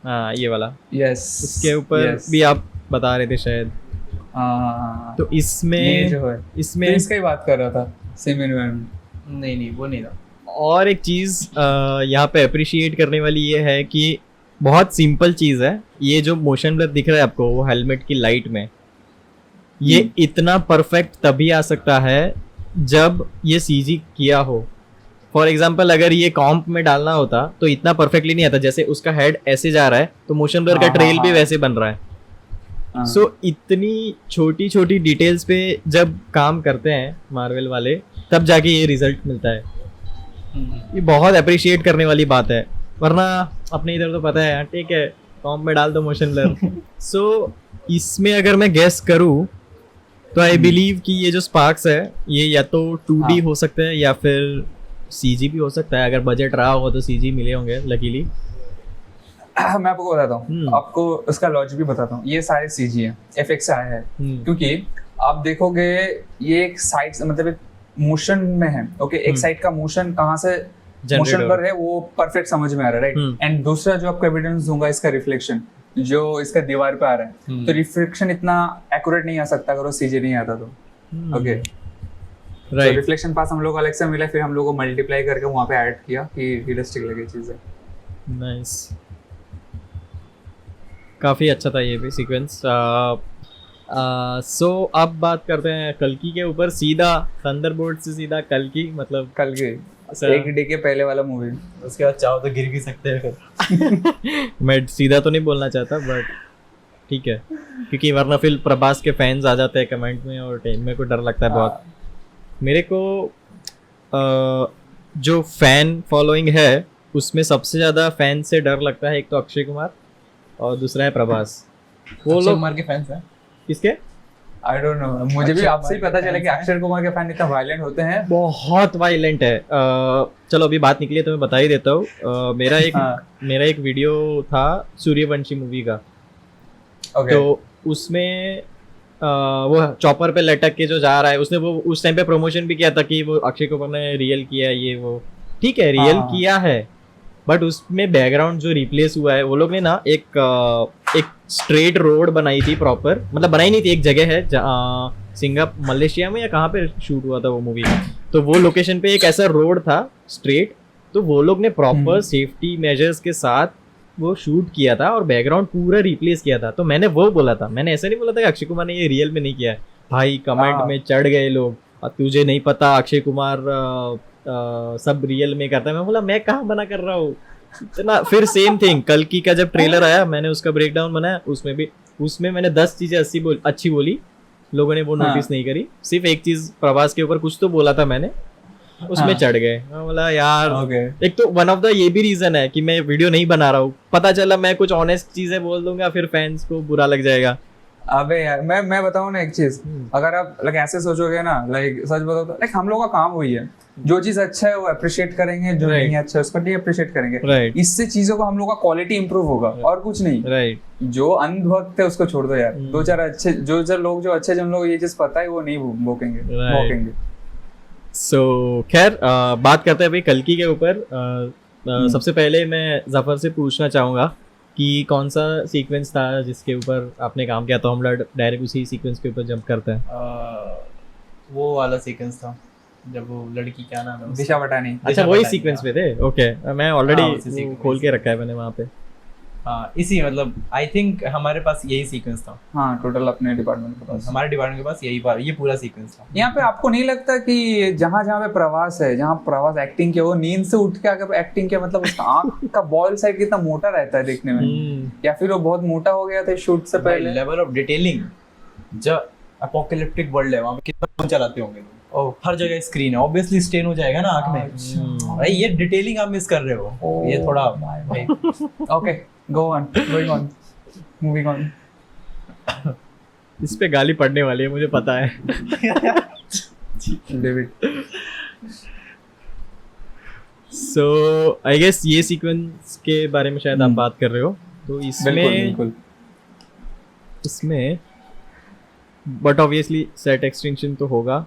हाँ ये वाला, यस उसके ऊपर भी आप बता रहे थे शायद। हाँ तो इसमें जो है इसमें तो इसका ही बात कर रहा था, सेम एनवायरनमेंट। नहीं वो नहीं था। और एक चीज़ यहाँ पे अप्रिशिएट करने वाली ये है कि बहुत सिंपल चीज़ है, ये जो मोशन ब्लर दिख रहा है आपको वो हेलमेट की लाइट में, ये इतना परफेक्ट तभी आ सकता है जब ये CG किया हो। फॉर एग्जाम्पल अगर ये कॉम्प में डालना होता तो इतना परफेक्टली नहीं आता, जैसे उसका हेड ऐसे जा रहा है तो मोशन ब्लर का ट्रेल भी वैसे बन रहा है। सो इतनी छोटी छोटी डिटेल्स पे जब काम करते हैं मार्वल वाले, तब जाके ये रिजल्ट मिलता है। ये बहुत अप्रिशिएट करने वाली बात है, वरना अपने इधर तो पता है यार, ठीक है कॉम्प में डाल दो मोशन ब्लर। सो इसमें अगर मैं गेस करूँ तो आई बिलीव कि ये जो स्पार्क्स है ये या तो 2D हो सकता है या फिर CG भी हो सकता है। अगर बजट रहा हो तो CG मिले होंगे लकीली। मैं आपको बताता हूँ, आपको उसका लॉजिक भी बताता हूँ। ये सारे CG है, FX से आया है, क्योंकि आप देखोगे ये एक साइड मतलब एक मोशन में है, ओके, एक साइड का मोशन कहाँ से मोशन पर है वो परफेक्ट समझ में आ रहा है, राइट। एंड दूसरा जो आपको एविडेंस दूंगा इसका रिफ्लेक्शन जो इसका दीवार पे आ रहा है, तो रिफ्लेक्शन इतना एक्यूरेट नहीं आ सकता अगर वो CG नहीं आता तो, ओके राइट। रिफ्लेक्शन पास हम लोग अलग से मिला, फिर हम लोग को मल्टीप्लाई करके वहाँ पे ऐड किया कि रियलिस्टिक लगे चीजें। नाइस, काफ़ी अच्छा था ये भी सीक्वेंस। सो अब बात करते हैं कल्कि के ऊपर, सीधा थंडरबोल्ट से सीधा कल्कि, मतलब कल के एक डे के पहले वाला मूवी। उसके बाद चाहो तो गिर भी सकते हैं फिर। मैं सीधा तो नहीं बोलना चाहता बट ठीक है, क्योंकि वरना फिर प्रभास के फैंस आ जाते हैं कमेंट में और मेरे को डर लगता है बहुत। मेरे को जो फैन फॉलोइंग है उसमें सबसे ज़्यादा फैन से डर लगता है, एक तो अक्षय कुमार और दूसरा है प्रभास। वो लोग कुमार के फैंस हैं। किसके? आई डोंट नो, मुझे भी आपसे ही पता चला कि अक्षय कुमार के फैन इतना वायलेंट होते हैं। बहुत वायलेंट है। चलो अभी बात निकली है तो मैं बता ही देता हूँ। मेरा एक वीडियो था सूर्यवंशी मूवी का, तो उसमें वो चॉपर पे लटक के जो जा रहा है, उसने वो उस टाइम पे प्रमोशन भी किया था कि वो अक्षय कुमार ने रियल किया है, ये वो ठीक है रियल किया है, बट उसमें बैकग्राउंड जो रिप्लेस हुआ है, वो लोग ने ना एक स्ट्रेट रोड बनाई थी प्रॉपर, मतलब बनाई नहीं थी, एक जगह है सिंगापुर मलेशिया में या कहाँ पे शूट हुआ था वो मूवी, तो वो लोकेशन पे एक ऐसा रोड था स्ट्रेट, तो वो लोग ने प्रॉपर सेफ्टी मेजर्स के साथ वो शूट किया था और बैकग्राउंड पूरा रिप्लेस किया था। तो मैंने वो बोला था, मैंने ऐसा नहीं बोला था कि अक्षय कुमार ने ये रियल में नहीं किया है। भाई कमेंट में चढ़ गए लोग, तुझे नहीं पता अक्षय कुमार सब रियल में करता है। मैं बोला मैं कहाँ बना कर रहा हूँ इतना। फिर सेम थिंग कल्कि का जब ट्रेलर आया, मैंने उसका ब्रेकडाउन बनाया, उसमें मैंने 10 चीजें अच्छी बोली, लोगों ने वो नोटिस नहीं करी। सिर्फ एक चीज प्रभास के ऊपर कुछ तो बोला था मैंने, उसमें चढ़ गए। मैं बोला यार एक तो वन ऑफ द ये भी रीजन है कि मैं वीडियो नहीं बना रहा हूँ, पता चला मैं कुछ ऑनेस्ट चीजें बोल दूंगा फिर फैंस को बुरा लग जाएगा। अबे यार मैं बताऊँ ना एक चीज, अगर आप लाइक ऐसे सोचोगे ना, लाइक सच बताओ तो लाइक हम लोग का काम वही है, जो चीज अच्छा है वो अप्रिशिएट करेंगे, जो नहीं अच्छा है उसको नहीं अप्रिशिएट करेंगे। इससे चीजों का हम लोग का क्वालिटी इंप्रूव होगा और कुछ नहीं। जो अंधभक्त है उसको छोड़ दो यार, दो चार अच्छे जो लोग जो अच्छे जिन लोग ये चीज पता है वो नहीं भोकेंगे। सो खैर बात करते हैं अभी कल्कि के ऊपर। सबसे पहले मैं जफर से पूछना चाहूँगा कि कौन सा सीक्वेंस था जिसके ऊपर आपने काम किया, तो हम लोग डायरेक्ट उसी सीक्वेंस के ऊपर जंप करते हैं। वो वाला सीक्वेंस था जब वो लड़की, क्या नाम है, दिशा पटानी। अच्छा वही सीक्वेंस पे थे, ओके। मैं ऑलरेडी खोल के रखा है मैंने वहाँ पे। हाँ इसी मतलब आई थिंक हमारे पास यही सीक्वेंस था। हाँ टोटल अपने डिपार्टमेंट के पास, हमारे डिपार्टमेंट के पास ये पूरा सीक्वेंस था। यहाँ पे आपको नहीं लगता कि जहाँ पे प्रवास है, जहाँ प्रवास एक्टिंग किया, वो नींद से उठ के आकर एक्टिंग किया, मतलब उसका आँख का बॉल साइड कितना मोटा रहता है देखने में, या फिर वो बहुत मोटा हो गया था शूट से पहले। लेवल ऑफ डिटेलिंग, जो एपोकैलिप्टिक वर्ल्ड है वहाँ पे कितना फोन चलाते होंगे, हर जगह स्क्रीन है, ऑब्वियसली स्टेन हो जाएगा ना आंख में। भाई ये डिटेलिंग आप मिस कर रहे हो, ये थोड़ा भाई। Okay, go on, going on, moving on. इस पे गाली पड़ने वाली है, मुझे पता है। डेविड, सो आई गेस ये सीक्वेंस के बारे में शायद आप बात कर रहे हो, तो बिल्कुल इसमें बट ऑब्वियसली सेट एक्सटेंशन तो होगा।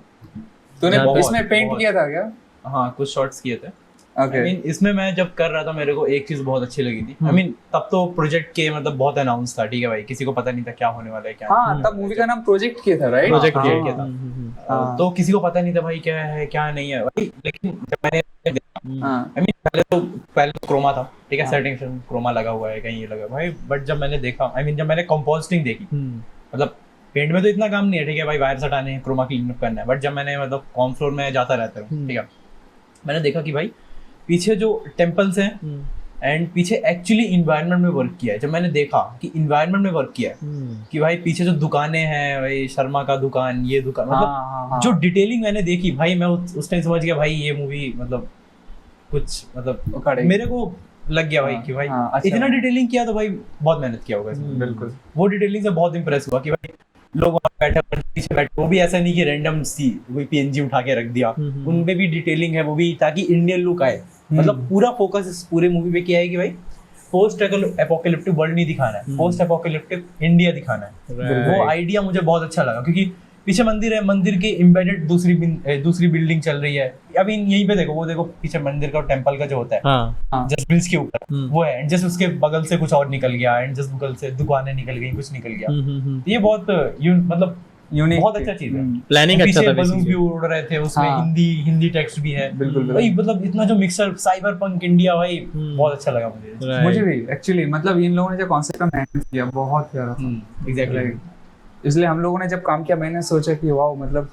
तूने बहुत- इसमें पेंट बहुत। किया था क्या? हाँ कुछ शॉट्स किए थे। ओके, I mean, इसमें मैं जब कर रहा था मेरे को एक चीज बहुत अच्छी लगी थी। I mean, तब तो प्रोजेक्ट के मतलब बहुत अनाउंस था, ठीक है भाई, किसी को पता नहीं था क्या होने वाला है क्या हाँ तब मूवी का नाम प्रोजेक्ट किया था, राइट? प्रोजेक्ट हाँ, किया हाँ। था। तो किसी को पता नहीं था भाई क्या है क्या नहीं है भाई। लेकिन जब मैंने हाँ पहले तो क्रोमा था, ठीक है, सेटिंग क्रोमा लगा हुआ है, कहीं ये लगा भाई, बट जब मैंने देखा जब मैंने कंपोस्टिंग देखी, मतलब पेंट में तो इतना काम नहीं है, ठीक है भाई, वायर्स हटाने हैं, क्रोमा क्लीन अप करना है, बट जब मैंने मतलब कॉम फ्लोर में जाता रहता हूँ, ठीक है, मैंने देखा कि भाई पीछे जो टेम्पल्स हैं एंड पीछे एक्चुअली इन्वायरमेंट में वर्क किया है। जब मैंने देखा कि इन्वायरमेंट में वर्क किया है कि भाई पीछे जो दुकानें हैं, भाई शर्मा का दुकान, ये दुकान, मतलब जो डिटेलिंग मैंने देखी भाई, मैं उस टाइम समझ गया भाई ये मूवी मतलब कुछ मतलब मेरे को लग गया भाई कि भाई इतना डिटेलिंग किया तो भाई बहुत मेहनत किया होगा इसमें। बिल्कुल, वो डिटेलिंग से बहुत इंप्रेस हुआ कि भाई लोग वहाँ बैठे पीछे बैठे, वो भी ऐसा नहीं कि रैंडम सी कोई पीएनजी उठा के रख दिया, उनपे भी डिटेलिंग है, वो भी ताकि इंडियन लुक आए। मतलब पूरा फोकस इस पूरे मूवी पे किया है कि भाई पोस्ट एपोकैलिप्टिक वर्ल्ड नहीं दिखाना है, पोस्ट एपोकैलिप्टिक इंडिया दिखाना है। वो आइडिया मुझे बहुत अच्छा लगा, क्योंकि पीछे मंदिर है, मंदिर के एम्बेडेड दूसरी बिल्डिंग चल रही है। अभी यहीं पे देखो, वो देखो पीछे मंदिर का टेंपल का जो होता है जस्ट ब्रिज के ऊपर, वो है, एंड जस्ट उसके बगल से कुछ और निकल गया, एंड जस्ट बगल से दुकानें निकल गई, कुछ निकल गया। ये बहुत मतलब यूनिक, बहुत अच्छा चीज है। प्लानिंग अच्छा था, बलून्स भी उड़ रहे थे उसमें, हिंदी टेक्स्ट भी है। बिल्कुल भाई मतलब इतना जो मिक्सर साइबर पंक इंडिया, भाई बहुत अच्छा लगा मुझे भी एक्चुअली। मतलब इन लोगों ने जो कॉन्सेप्ट का मेहनत किया बहुत प्यारा था। एग्जैक्टली, इसलिए हम लोगों ने जब काम किया, मैंने सोचा कि वाओ, मतलब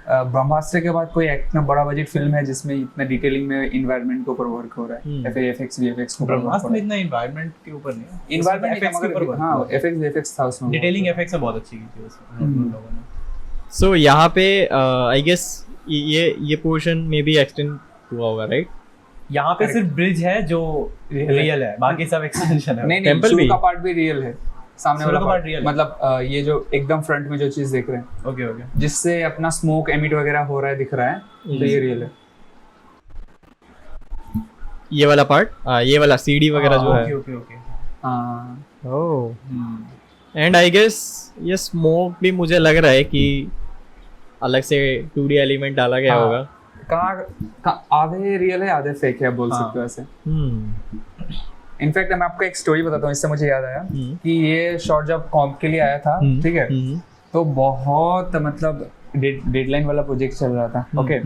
ब्रह्मास्त्र के बाद कोई इतना बड़ा बजट फिल्म है जिसमें इतना डिटेलिंग में एनवायरनमेंट के ऊपर वर्क हो रहा है, एफएक्स वीएफएक्स के ऊपर वर्क हो ब्रह्मास्त्र रहा में है। इतना एनवायरनमेंट के ऊपर नहीं, एनवायरनमेंट FX के ऊपर हां, एफएक्स वीएफएक्स था उसमें, डिटेलिंग एफएक्स से बहुत अच्छी की थी उसमें लोगों ने। सो यहाँ पे आई गेस ये पोर्शन में भी एक्सटेंड हुआ होगा, राइट? यहाँ पे सिर्फ ब्रिज है जो रियल है, बाकी सब एक्सटेंशन है। नहीं, टेंपल शुरू भी? का पार्ट भी रियल है, सामने शुरू वाला का पार्ट part real है। मतलब ये जो एकदम फ्रंट में जो चीज देख रहे हैं, ओके ओके, जिससे अपना स्मोक एमिट वगैरह हो रहा है, दिख रहा है, तो ये रियल है। ये वाला पार्ट, ये वाला सीडी वगैरह जो है। ओके ओके ओके, हां, ओह, एंड आई गेस ये स्मोक भी मुझे लग रहा है कि अलग से 2D एलिमेंट डाला गया होगा। कहाँ आधे रियल है आधे फेक है, बोल सकते हो ऐसे। इनफैक्ट मैं आपको एक स्टोरी बताता हूँ, इससे मुझे याद आया कि ये शॉट जब कॉम्प के लिए आया था, ठीक है, तो बहुत मतलब डेडलाइन वाला प्रोजेक्ट चल रहा था। ओके,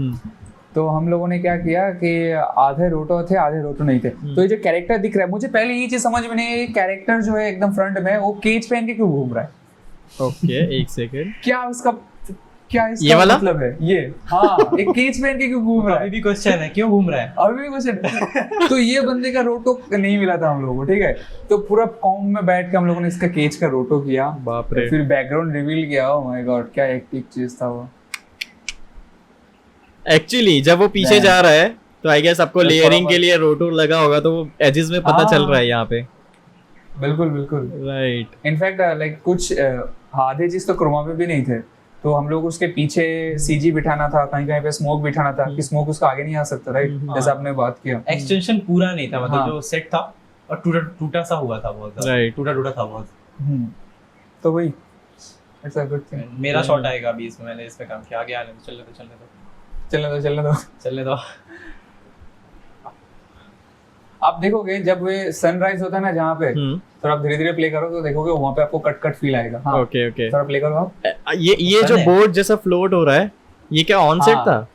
तो हम लोगों ने क्या किया कि आधे रोटो थे, आधे रोटो नहीं थे। तो ये जो कैरेक्टर दिख रहा है, मुझे पहले ये चीज समझ में नहीं आई, कैरेक्टर जो है एकदम फ्रंट में, वो केज पहन के क्यों घूम रहा है? ओके, एक सेकंड, क्या इसका वाला? मतलब है ये? हाँ, एक केज पहन के क्यों घूम रहा है? अभी भी क्वेश्चन है, क्यों घूम रहा है अभी भी क्वेश्चन। तो ये बंदे का रोटो नहीं मिला था हम लोगों को, ठीक है, तो पूरा कॉम में बैठ के हम लोगों ने इसका केज का रोटो किया, बाप रे। फिर बैकग्राउंड रिवील किया। ओह माय गॉड, क्या एक्टिक चीज था वो। एक्चुअली जब वो पीछे जा रहा है तो आई गेस आपको लेयरिंग के लिए रोटोर लगा होगा, तो वो एजेस में पता चल रहा है यहाँ पे। बिल्कुल बिल्कुल, राइट। इनफैक्ट लाइक कुछ आधे चीज तो क्रोमा पे भी नहीं थे, तो हम लोग उसके पीछे सीजी बिठाना था, कहीं कहीं पे स्मोक बिठाना था कि स्मोक उसका आगे नहीं आ सकता, राइट, जैसे आपने बात किया। एक्सटेंशन पूरा नहीं था, मतलब जो सेट था और टूटा सा हुआ था बहुत, राइट, टूटा था बहुत। तो वही इट्स अ गुड थिंग। मेरा शॉट आएगा अभी इसमें, मैंने इस पे काम किया, आगे आने दो, चलने दो। आप देखोगे जब वे सनराइज होता है ना जहाँ पे, तो आप धीरे धीरे प्ले करो तो देखोगे वहाँ पे आपको कट फील आएगा। हाँ, ओके ओके, थोड़ा प्ले करो आप। ये जो बोर्ड जैसा फ्लोट हो रहा है, ये क्या ऑन सेट था?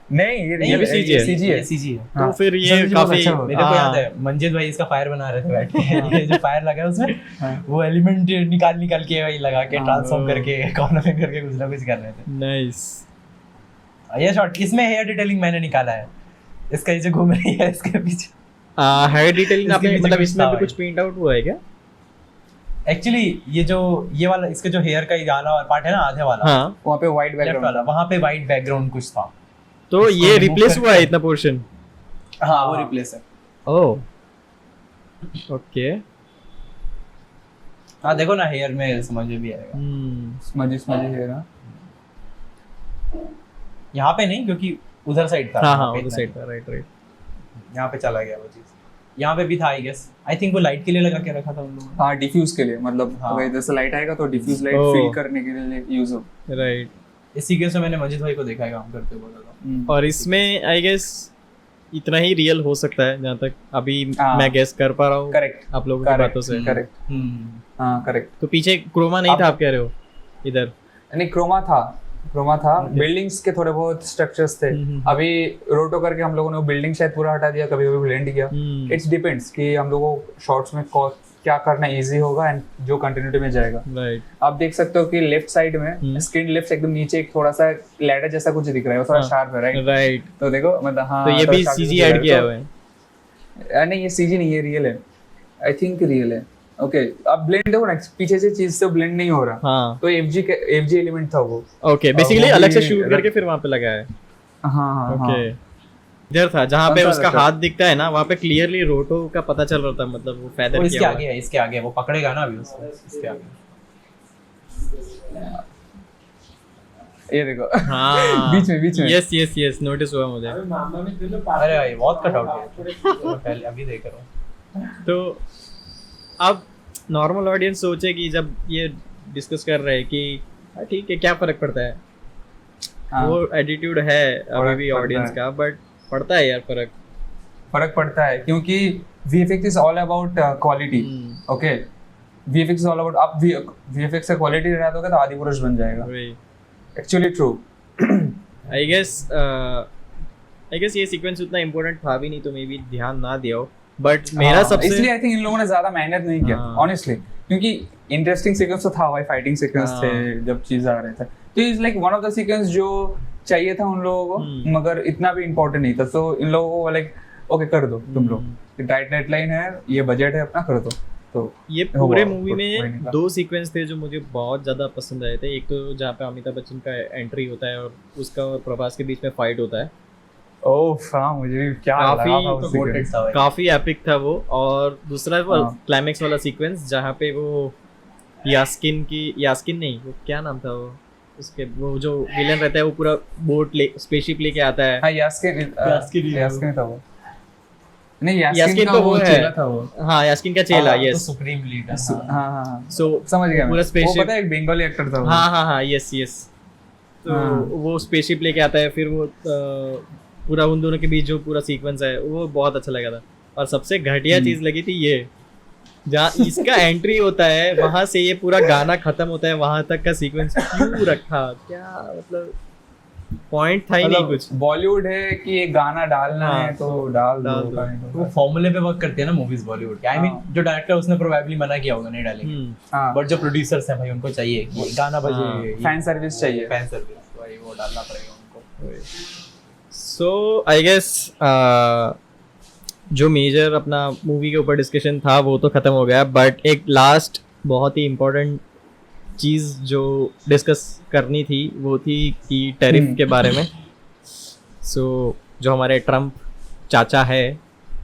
नहीं, ये भी CG है। सीजी है। तो फिर ये काफी मेरे को याद है मंजित भाई इसका फायर बना रहे थे बैठ के। ये जो फायर लगा है उसमें वो एलिमेंट निकाल के वही लगा के ट्रांसफॉर्म करके कॉर्नर में करके कुछ ना कुछ कर रहे थे। नाइस। ये शॉट, इसमें हेयर डिटेलिंग मैंने निकाला है, इसका ये जो घूम रही है इसके पीछे हेयर डिटेलिंग आपने पीछे मतलब कुछ इसमें था भी भाई। कुछ पेंट आउट हुआ है क्या? एक्चुअली ये वाला इसके जो हेयर का ये वाला पार्ट है ना आधे वाला, हाँ वहाँ पे व्हाइट लेफ्ट वाला, बैकग्राउंड वहाँ पे वाइट बैकग्राउंड कुछ था। तो इसको ये remove रिप्लेस करके- हुआ है इतना पोर्शन। हाँ वो रिप्लेस है। Oh okay. हाँ देखो ना हेयर में समझ में भी आएगा। समझ है ना। यहाँ पे नहीं क्योंकि उधर साइड था। हाँ यहाँ हाँ पे उधर इतना साइड नहीं। था, राइट राइट। यहाँ पे चला गया वो चीज। यहाँ पे भी था आई गेस, आई थिंक वो लाइट के लिए लगा के रखा था उन लोगों ने। हाँ डिफ्यूज के लिए, मतलब हाँ। अगर इधर से लाइट आएगा तो डिफ्यूज लाइट ओह। फिल करने के लिए यूज हो। राइट। इस सीक्वेंस में मैंने मजीद भाई को देखा है काम करते हुए बहुत ज्यादा। और इसमें आई गेस इतना ही रियल हो सकता है जहाँ तक अभी हाँ। मैं गेस कर पा रहा हूँ करेक्ट आप लोगों की बातों से। करेक्ट। हाँ करेक्ट। तो पीछे क्रोमा नहीं अब- था आप कह रहे हो इधर। नहीं क्रोमा था बिल्डिंग्स के थोड़े बहुत स्ट्रक्चर्स थे। अभी रोटो करके हम लोगों ने वो बिल्डिंग शायद पूरा हटा दिया, कभी कभी ब्लेंड किया। इट्स डिपेंड्स कि हम लोगों को शॉर्ट्स में क्या करना इजी होगा एंड जो कंटिन्यूटी में जाएगा। राइट। आप देख सकते हो कि लेफ्ट साइड में स्क्रीन लेफ्ट एकदम नीचे एक थोड़ा सा लैडर जैसा कुछ दिख रहा है, वो थोड़ा हाँ। शार्प है राइट। राइट। तो देखो मतलब हाँ तो ये थोड़ा भी sharp सीजी दिख रहा ऐड है। किया तो- हुआ है। नहीं ये सीजी नहीं, ये रियल है। आई थिंक रियल है। ओके अब ब्लेंड देखो ना, पीछे से चीज से ब्लेंड नहीं हो रहा। हाँ तो एफजी एलिमेंट था वो। ओके बेसिकली वो अलग से भी शूट अलग- करके फिर वहाँ पे लगा है। हाँ ओके। इधर था जहाँ कौन पे सा उसका लगता है? हाथ दिखता है ना, वहाँ पे क्लियरली रोटो का पता चल रहा था, मतलब वो फैदर वो इसके किया आगे है, इसके आगे है, वो पकड़ेगा ना अभी उसको इसके आगे। ये देखो हाँ बीच में। यस यस यस नोटिस हुआ मुझे। अरे भाई बहुत कट आउट है। पहले अभी देख रहा हूँ। तो अब नॉर्मल ऑडियंस सोचे कि जब ये डिस्कस कर रहे हैं कि हाँ, ठीक है क्या फर्क पड़ता है, हाँ, वो एटीट्यूड है अभी फर्क भी पड़ता ऑडियंस है। का, बट पड़ता है यार फर्क। फर्क पड़ता है क्योंकि VFX is all about quality. Okay VFX is all about, आप VFX से क्वालिटी रहा दोगे तो आदि पुरुष बन जाएगा। Actually true. आई गेस ये सीक्वेंस उतना इम्पोर्टेंट था भी नहीं, तो मे बी ध्यान ना दिया हो, बट मेरा सबसे इसलिए आई थिंक इन लोगों ने ज्यादा मेहनत नहीं किया हाँ। ऑनेस्टली, क्योंकि इंटरेस्टिंग सीक्वेंस तो था भाई, फाइटिंग सीक्वेंस हाँ। थे जब चीज आ रहे थे, तो is like one of the sequence जो चाहिए था उन लोगों को, मगर इतना भी इम्पोर्टेंट नहीं था। तो इन लोगों को लाइक ओके कर दो तुम लोग, टाइट डेडलाइन है, ये बजट है अपना, कर दो। तो ये हो पूरे गया, मूवी कुछ महीने में का। 2 सीक्वेंस थे जो मुझे बहुत ज्यादा पसंद आए थे। एक तो जहाँ पे अमिताभ बच्चन का एंट्री होता है और उसका और प्रभास के बीच में फाइट होता है, ओह हाँ मुझे भी क्या काफी लगा था उस तो sequence। गोटेड था भाई। काफी एपिक था वो। और दूसरा वो हाँ। क्लाइमेक्स वाला सीक्वेंस जहाँ पे वो यास्किन नहीं, वो क्या नाम था वो उसके, वो जो विलन रहता है वो पूरा बोट स्पेसशिप लेके आता है। हाँ यास्किन था वो। नहीं यास्किन यास्किन तो का वो वो है। चेला था वो। हाँ यास्किन का चेला, तो यस। Supreme leader. हाँ हाँ हाँ सो समझ गया मैं। पूरा वो spaceship- पता है एक बंगाली एक्टर था वो। हाँ हाँ हाँ यस यस। तो हाँ। वो स्पेसशिप लेके आता है, फिर वो पूरा उन दोनों के बीच जो पूरा सीक्वेंस है वो बहुत अच्छा लगा था। और सबसे घटिया चीज लगी थी ये, जहाँ इसका एंट्री होता है वहां से ये पूरा गाना खत्म होता है, वहां तक का सीक्वेंस क्यों रखा, क्या मतलब पॉइंट था ही नहीं मतलब कुछ। बॉलीवुड है कि ये गाना डालना हाँ, है तो डाल डाल दो। दो। वो फॉर्मूले पे वर्क करते हैं ना मूवीज बॉलीवुड के। आई मीन जो डायरेक्टर उसने प्रोबेबली मना किया होगा नहीं डालेंगे, हाँ बट जो प्रोड्यूसर्स हैं भाई उनको चाहिए कि गाना हाँ, बजे, फैन सर्विस चाहिए। फैन सर्विस भाई वो डालना पड़ेगा उनको। सो आई गेस जो मेजर अपना मूवी के ऊपर डिस्कशन था वो तो ख़त्म हो गया, बट एक लास्ट बहुत ही इम्पोर्टेंट चीज़ जो डिस्कस करनी थी वो थी कि टैरिफ के बारे में। सो जो हमारे ट्रम्प चाचा है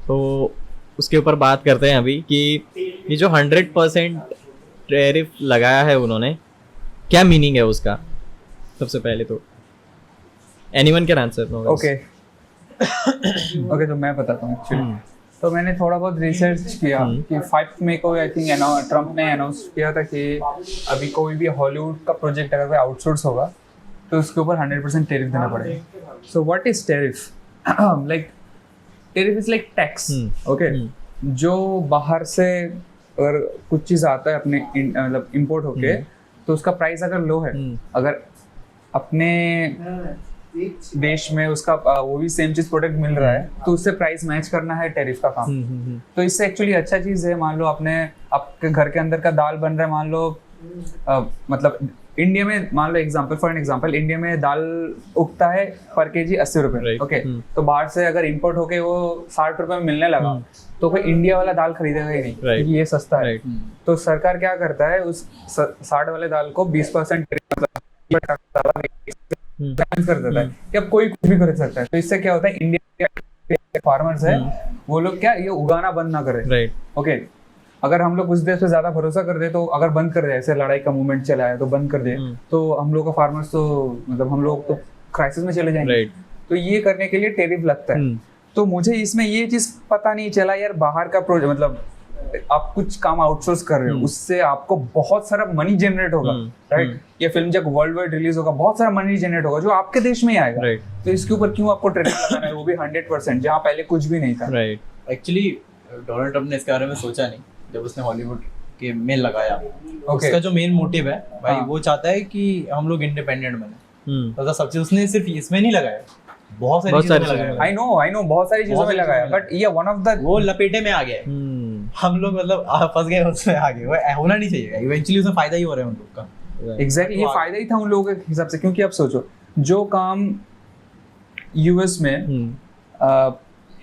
तो उसके ऊपर बात करते हैं अभी कि ये जो 100% टैरिफ लगाया है उन्होंने, क्या मीनिंग है उसका। सबसे पहले तो anyone can answer. No okay okay तो मैं बताता हूँ एक्चुअली। तो मैंने थोड़ा बहुत रिसर्च किया कि 5 मई को आई थिंक ट्रम्प ने अनाउंस किया था कि अभी कोई भी हॉलीवुड का प्रोजेक्ट अगर कोई आउटसोर्स होगा तो उसके ऊपर 100% टैरिफ देना पड़ेगा। So what is tariff? Like tariff is like tax. Okay जो बाहर से अगर कुछ चीज़ आता है अपने मतलब इंपोर्ट होके तो उसका प्राइस अगर लो है, अगर अपने देश में उसका वो भी सेम चीज प्रोडक्ट मिल रहा है तो उससे प्राइस मैच करना है टैरिफ का काम। तो इससे एक्चुअली अच्छा चीज है। मान लो आपके घर के अंदर का दाल बन रहा है, मान लो मतलब इंडिया में मान लो example for an example India में दाल उगता है पर केजी 80 रुपए, Right. ओके, तो बाहर से अगर इंपोर्ट होके वो 60 रुपए में मिलने लगा तो कोई इंडिया वाला दाल खरीदेगा ही नहीं क्योंकि ये सस्ता है। तो सरकार क्या करता है, उस 60 वाले दाल को 20% कर देता है कि अब कोई कुछ भी खरीद सकता है। तो इससे क्या होता है, इंडिया के फार्मर्स है वो लोग क्या ये उगाना बंद ना करें, ओके। अगर हम लोग कुछ देर से ज्यादा भरोसा कर दे तो अगर बंद कर दे, ऐसे लड़ाई का मूवमेंट चला है तो बंद कर दे, तो हम लोग का फार्मर्स तो मतलब हम लोग तो क्राइसिस में चले जाएंगे। तो ये करने के लिए टेरिफ लगता है। तो मुझे इसमें ये चीज पता नहीं चला यार, बाहर का प्रोजेक्ट मतलब आप कुछ काम आउटसोर्स कर रहे हो उससे आपको बहुत सारा मनी जनरेट होगा, राइट। ये फिल्म जब वर्ल्ड वाइड रिलीज होगा बहुत सारा मनी जनरेट होगा जो आपके देश में ही आएगा, तो इसके ऊपर क्यों आपको टैरिफ लगाना है, वो भी 100%, जहाँ पहले कुछ भी नहीं था। एक्चुअली डोनाल्ड ट्रम्प ने इसके बारे में सोचा नहीं जब उसने हॉलीवुड के में लगाया। उसका जो मेन मोटिव है भाई वो चाहता है कि हम लोग इंडिपेंडेंट बने, तो सब चीज उसने सिर्फ इसमें नहीं लगाया, बहुत सारी चीजों में लगाया। आई नो बहुत सारी चीजों में लगाया, बट ये वन ऑफ द वो लपेटे में आ गया है। हम लोग मतलब फंस गए उसमें, आगे वो होना नहीं चाहिए, इवेंचुअली उसमें फायदा ही हो रहा है उन लोग का। एग्जैक्टली ये फायदा ही था उन लोगों के हिसाब से, क्योंकि आप सोचो जो काम यूएस में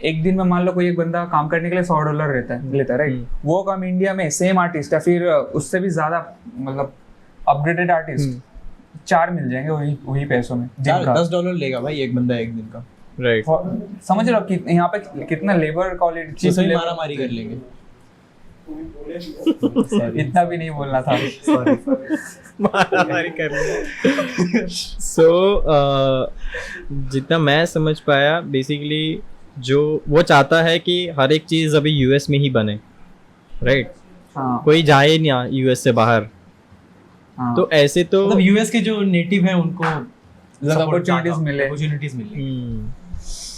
एक दिन में मान लो कोई एक बंदा काम करने के लिए $100 लेता है, राइट, वो काम इंडिया में सेम आर्टिस्ट या फिर उससे भी ज्यादा मतलब अपडेटेड आर्टिस्ट 4 मिल जाएंगे वही पैसों में। $10 लेगा भाई एक बंदा एक दिन का, राइट। समझ रहे हो कि यहाँ पे कितना लेबर क्वालिटी, मारा मारी कर लेंगे। इतना भी नहीं बोलना था, मारा मारी कर लेंगे। सो जितना मैं समझ पाया बेसिकली जो वो चाहता है कि हर एक चीज अभी यूएस में ही बने, राइट। कोई जाए ना यूएस से बाहर। तो ऐसे तो मतलब यूएस के जो नेटिव हैं उनको अपॉर्चुनिटीज मिले।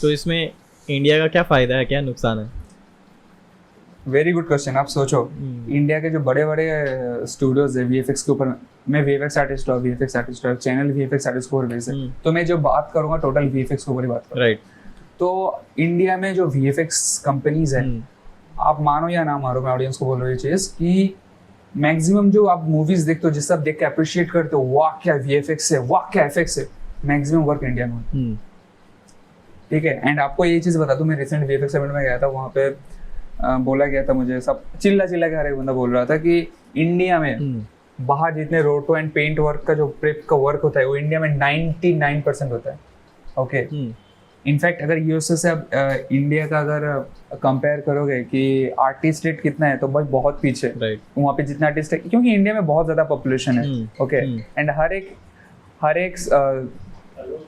तो इसमें इंडिया का क्या फायदा है, क्या नुकसान है? Very good question. आप सोचो इंडिया के जो बड़े बड़े स्टूडियोज है वीएफएक्स के ऊपर, मैं वीएफएक्स आर्टिस्ट हूँ, वीएफएक्स आर्टिस्ट हूँ, चैनल वीएफएक्स आर्टिस्ट को बेस है, तो मैं जो बात करूंगा टोटल वीएफएक्स के ऊपर ही बात करूंगा, राइट। तो इंडिया में जो वीएफएक्स कंपनीज है, आप मानो या ना मानो, मैं ऑडियंस को बोल रहा हूँ ये चीज कि मैक्सिमम जो आप मूवीज देखते हो जिससे आप देख के अप्रिशिएट करते हो, वाह क्या वीएफएक्स है, वाह क्या एफएक्स है, मैक्सिमम वर्क इंडिया में, ठीक है। एंड आपको ये चीज बता दूं, मैं रिसेंट वीएफएक्स इवेंट में गया था, वहाँ पे बोला गया था मुझे, सब चिल्ला चिल्ला के हर एक बंदा बोल रहा था कि इंडिया में बाहर जितने रोटो एंड पेंट वर्क का जो प्रेप का वर्क होता है वो इंडिया में 99% होता है, ओके। इनफैक्ट अगर यूएसए से आप इंडिया का अगर कंपेयर करोगे कि आर्टिस्ट रेट कितना है तो भाई बहुत पीछे, राइट। वहाँ पे जितना आर्टिस्ट है, क्योंकि इंडिया में बहुत ज्यादा पॉपुलेशन है, ओके। एंड हर एक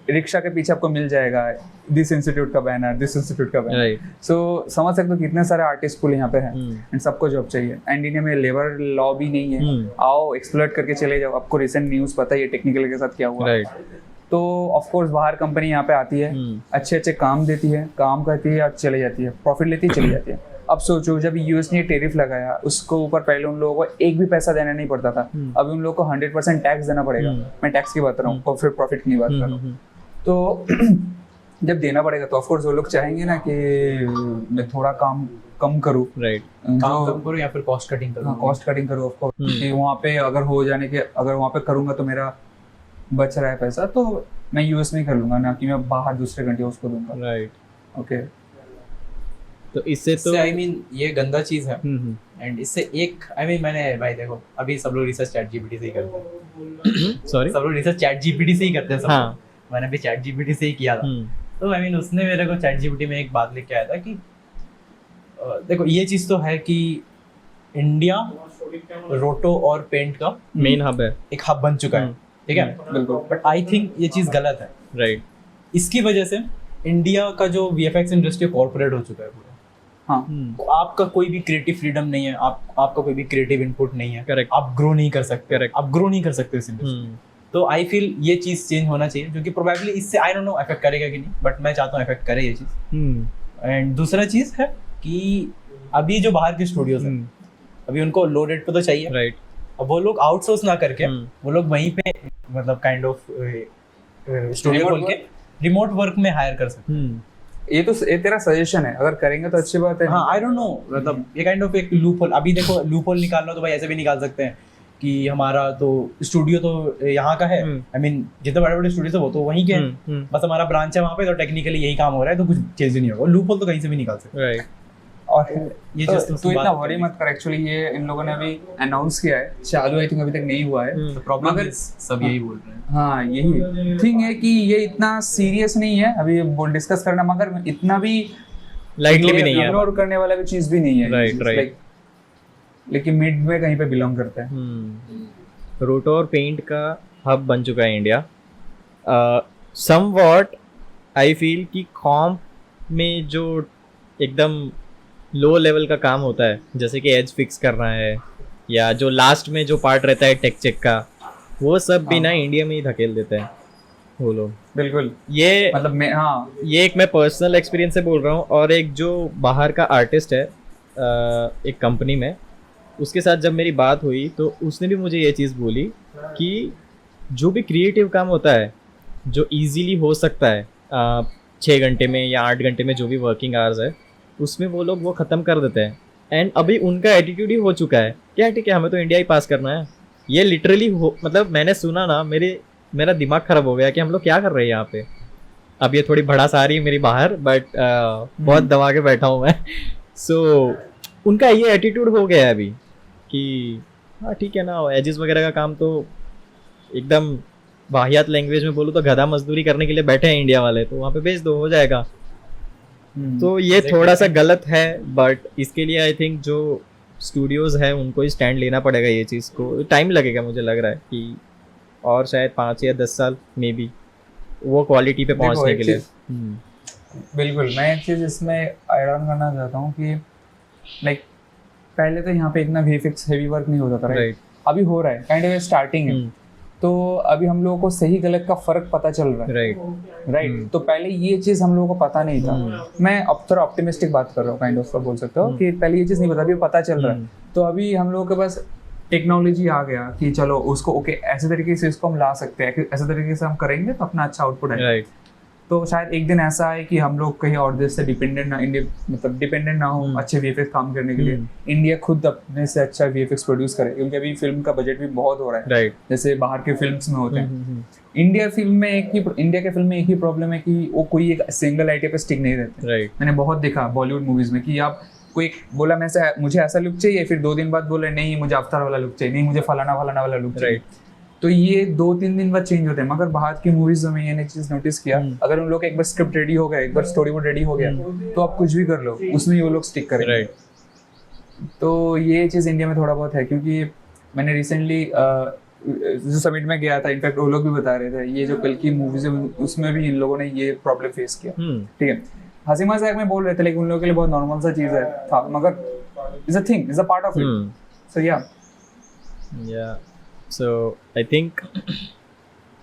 रिक्शा के पीछे आपको मिल जाएगा दिस इंस्टीट्यूट का बैनर, दिस इंस्टीट्यूट का बैनर। सो समझ सकते हो कितने सारे आर्टिस्ट पूल यहाँ पे हैं, एंड सबको जॉब चाहिए। एंड इंडिया में लेबर लॉ भी नहीं है, आओ एक्सप्लॉइट करके चले जाओ। आपको रिसेंट न्यूज़ पता है टेक्निकल के साथ क्या हुआ, राइट। तो ऑफ कोर्स बाहर कंपनी यहाँ पे आती है, अच्छे अच्छे काम देती है, काम करती है और चले जाती है, प्रॉफिट लेती है, चली जाती है। अब सोचो जब यूएस ने टैरिफ लगाया उसको ऊपर पहले उन लोगों को एक भी पैसा देना नहीं पड़ता था, अभी उन लोगों को 100% टैक्स देना पड़ेगा। मैं टैक्स की बात कर रहा हूँ और फिर प्रॉफिट की बात कर रहा हूँ। तो जब देना पड़ेगा तो ऑफ कोर्स वो लोग चाहेंगे ना कि मैं थोड़ा काम कम करूँ, राइट, काम कम करूँ या फिर कॉस्ट कटिंग करूँ। कॉस्ट कटिंग करूँ ऑफ कोर्स, कि वहाँ पे अगर हो जाने के, अगर वहाँ पे करूँगा तो मेरा बच रहा है पैसा, तो मैं यूएस में ही कर लूंगा, ना कि मैं बाहर दूसरे कंट्री उसको दूंगा, राइट, ओके। तो इससे तो आई मीन ये गंदा चीज है। एंड इससे एक आई मीन मैंने भाई देखो अभी सब लोग रिसर्च चैट जीपीटी से ही करते हैं। सॉरी, सब लोग रिसर्च चैट जीपीटी से ही करते हैं सब। हाँ। मैंने भी चैट जीपीटी से ही किया था। तो आई मीन उसने मेरे को चैट जीपीटी में एक बात लेके आया था कि देखो ये चीज तो है कि इंडिया रोटो और पेंट का मेन हब है, एक हब बन चुका है, ठीक है, बिल्कुल। बट आई थिंक ये चीज गलत है, राइट। इसकी वजह से इंडिया का जो वीएफएक्स इंडस्ट्री कॉर्पोरेट हो चुका है पूरा। हाँ। तो आपका कोई भी क्रिएटिव फ्रीडम नहीं है, आपका कोई भी क्रिएटिव इनपुट नहीं है, करेक्ट। आप ग्रो नहीं कर सकते, करेक्ट, आप ग्रो नहीं कर सकते इस इंडस्ट्री। तो आई फील ये चीज चेंज होना चाहिए, जो कि प्रोबेबली इससे आई डोंट नो इफेक्ट करेगा कि नहीं, बट मैं चाहता हूँ इफेक्ट करे ये चीज। एंड दूसरा चीज है कि अभी जो बाहर के स्टूडियोज हैं, अभी उनको लो रेट पे तो चाहिए, राइट। अब वो लोग आउटसोर्स ना करके वो लोग वहीं पे मतलब काइंड ऑफ स्टूडियो खोल के रिमोट वर्क में हायर कर सकते हैं। ये तो ये तेरा सजेशन है, अगर करेंगे तो अच्छी बात है। हाँ, आई डोंट नो, मतलब ये काइंड ऑफ एक लूप होल, अभी देखो लूप होल निकालना तो भाई ऐसे भी निकाल सकते हैं कि हमारा तो स्टूडियो तो यहाँ का है, आई मीन जितने बड़े बड़े स्टूडियो वो तो वहीं के हैं, बस हमारा ब्रांच है वहाँ पे, तो टेक्निकली यही काम हो रहा है, तो कुछ चेंज नहीं होगा, लूप होल तो कहीं से भी निकाल सकते। राइट। और ये तो just तू इतना वरी मत कर, एक्चुअली ये इन लोगों ने अभी अनाउंस किया है, चालू आई थिंक अभी तक नहीं हुआ है, प्रॉब्लम मगर सब यही बोल रहे हैं। हाँ यही थिंग है कि ये इतना सीरियस नहीं है अभी बोल डिस्कस करना, मगर इतना भी लाइटली भी नहीं है, इग्नोर करने वाला भी चीज भी नहीं है। राइट। लेकिन मिड में कहीं पे बिलोंग करता है। रोटोर पेंट का हब बन चुका है इंडिया। समवॉट आई फील कि कॉम्प में जो एकदम लो लेवल का काम होता है, जैसे कि एज फिक्स करना है या जो लास्ट में जो पार्ट रहता है टेक चेक का, वो सब भी ना इंडिया में ही धकेल देते हैं वो लोग। बिल्कुल, ये मतलब ये एक मैं पर्सनल एक्सपीरियंस से बोल रहा हूँ, और एक जो बाहर का आर्टिस्ट है एक कंपनी में, उसके साथ जब मेरी बात हुई तो उसने भी मुझे ये चीज़ बोली कि जो भी क्रिएटिव काम होता है जो इजीली हो सकता है 6 घंटे में या 8 घंटे में, जो भी वर्किंग आवर्स है उसमें वो लोग वो ख़त्म कर देते हैं। एंड अभी उनका एटीट्यूड ही हो चुका है क्या ठीक है हमें तो इंडिया ही पास करना है। ये लिटरली मतलब मैंने सुना ना, मेरा दिमाग ख़राब हो गया कि हम लोग क्या कर रहे हैं यहाँ पे। अब ये थोड़ी भड़ास आ रही है मेरी बाहर, बट बहुत दबा के बैठा हूँ मैं। सो उनका ये एटीट्यूड हो गया है अभी कि हाँ ठीक है ना, एजेस वगैरह का काम तो एकदम वाहियात लैंग्वेज में बोलूँ तो गधा मजदूरी करने के लिए बैठे हैं इंडिया वाले, तो वहाँ पे भेज दो, हो जाएगा। तो ये थोड़ा सा गलत है, बट इसके लिए आई थिंक जो स्टूडियोज़ है उनको ही स्टैंड लेना पड़ेगा। ये चीज़ को टाइम लगेगा, मुझे लग रहा है कि और शायद 5 या 10 साल मे बी वो क्वालिटी पे पहुंचने के लिए। बिल्कुल, मैं एक चीज़ इसमें ऐड ऑन करना चाहता हूँ कि लाइक पहले तो यहाँ पे इतना वीएफएक्स हेवी वर्क नहीं होता था, राइट? अभी हो रहा है, काइंड ऑफ स्टार्टिंग है, तो अभी हम लोगों को सही गलत का फर्क पता चल रहा है, राइट? तो पहले ये चीज़ हम लोगों को पता नहीं था। मैं अब थोड़ा ऑप्टिमिस्टिक बात कर रहा हूँ, काइंड ऑफ बोल सकते हो कि पहले ये चीज़ नहीं पता, अभी पता चल रहा है। तो अभी हम लोगों के पास टेक्नोलॉजी आ गया कि चलो उसको ओके ऐसे तरीके से इसको हम ला सकते हैं, ऐसे तरीके से हम करेंगे तो अपना अच्छा आउटपुट है। तो शायद एक दिन ऐसा है कि हम लोग कहीं और देश से डिपेंडेंट ना हो अच्छे वीएफएक्स काम करने के लिए, इंडिया खुद अपने से अच्छा वीएफएक्स प्रोड्यूस करे, क्योंकि अभी फिल्म का बजट भी बहुत हो रहा है, जैसे बाहर के फिल्म्स में होते हैं। इंडिया के फिल्म में एक ही प्रॉब्लम है कि वो कोई एक सिंगल आइडिया पे स्टिक नहीं रहते। मैंने बहुत देखा बॉलीवुड मूवीज में कि आप कोई बोला मुझे ऐसा लुक चाहिए, फिर 2 दिन बाद बोले नहीं मुझे अवतार वाला लुक चाहिए, नहीं मुझे फलाना वाला लुक चाहिए। तो ये 2-3 दिन बाद चेंज होते हैं। मगर बाहर की मूवीज में मैंने चीज नोटिस किया, अगर उन लोग एक बार स्क्रिप्ट रेडी हो गया, एक बार स्टोरी बोर्ड रेडी हो गया, तो आप कुछ भी कर लो उसमें वो लोग स्टिक करेंगे। तो ये चीज इंडिया में थोड़ा बहुत है, क्योंकि मैंने रिसेंटली जो समिट में गया था, इनफैक्ट वो लोग भी बता रहे थे ये जो कल की मूवीज है उसमें भी इन लोगों ने ये प्रॉब्लम फेस किया। ठीक है, हंसी मजाक में बोल रहे थे, लेकिन उन लोगों के लिए बहुत नॉर्मल सा चीज है था, मगर is a thing, is a part of it. So yeah so I think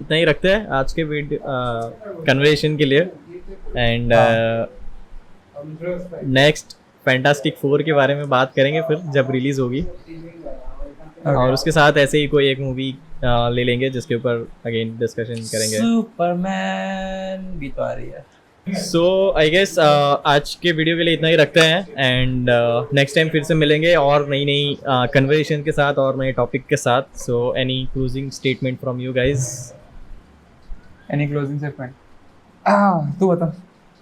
इतना ही रखते हैं आज के वीडियो कन्वर्सेशन के लिए। एंड नेक्स्ट फैंटास्टिक 4 के बारे में बात करेंगे फिर जब रिलीज होगी, और उसके साथ ऐसे ही कोई एक मूवी ले लेंगे जिसके ऊपर अगेन डिस्कशन करेंगे। सुपरमैन भी तो आ रही है। सो आई गेस आज के वीडियो के लिए इतना ही रखते हैं, एंड नेक्स्ट टाइम फिर से मिलेंगे और नई कन्वर्सेशन के साथ और नए टॉपिक के साथ। So any closing statement from you guys? Any closing statement तू बता।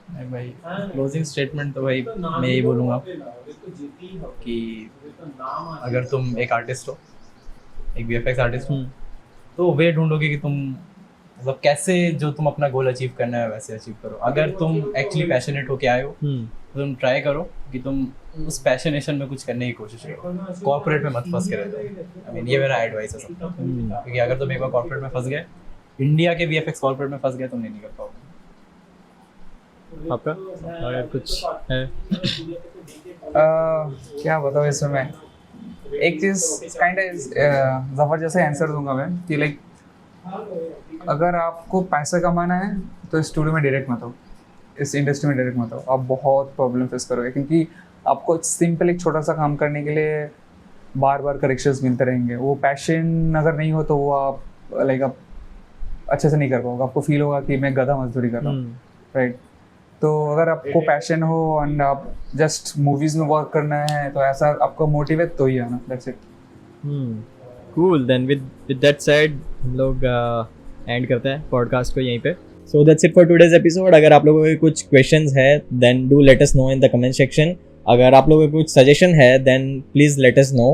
नहीं भाई, क्लोजिंग स्टेटमेंट तो भाई मैं यही बोलूँगा कि अगर तुम एक आर्टिस्ट हो, एक वीएफएक्स आर्टिस्ट हो, तो वे ढूंढोगे कि तुम मतलब कैसे जो तुम अपना गोल अचीव करना है वैसे अचीव करो। अगर तुम एक्चुअली पैशनेट होके आए हो तो तुम ट्राई करो कि तुम उस पैशनेशन में कुछ करने की कोशिश करो, कॉर्पोरेट में मत फंस के रह जाओ। आई मीन ये मेरा एडवाइस है सबको, क्योंकि अगर तुम एक बार कॉर्पोरेट में फंस गए, इंडिया के वीएफएक्स कॉर्पोरेट में फंस गए, तुम नहीं निकल पाओगे। आपका अगर कुछ है? क्या बताओ इसमें, एक चीज काइंड जफर जैसे आंसर दूंगा मैं कि लाइक अगर आपको पैसा कमाना है तो स्टूडियो में डायरेक्ट मत हो, इस इंडस्ट्री में डायरेक्ट मत हो, आप बहुत प्रॉब्लम फेस करोगे, क्योंकि आपको सिंपल एक छोटा सा काम करने के लिए बार बार करेक्शंस मिलते रहेंगे। वो पैशन अगर नहीं हो तो वो आप लाइक आप अच्छे से नहीं कर पाओगे, आपको फील होगा कि मैं गधा मजदूरी कर रहा हूँ, राइट? तो अगर आपको पैशन हो एंड आप जस्ट मूवीज में वर्क करना है तो ऐसा आपको मोटिवेट तो ही आना, that's it. Cool. Then with that said, हम लोग एंड करते हैं पॉडकास्ट को यहीं पे. So that's it for today's episode. अगर आप लोगों के कुछ questions है, then do let us know in the comment section. अगर आप लोगों के कुछ suggestion है, then please let us know.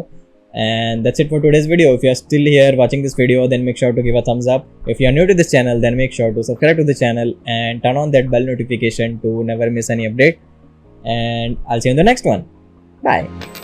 And that's it for today's video. If you are still here watching this video, then make sure to give a thumbs up. If you are new to this channel, then make sure to subscribe to the channel and turn on that bell notification to never miss any update. And I'll see you in the next one. Bye.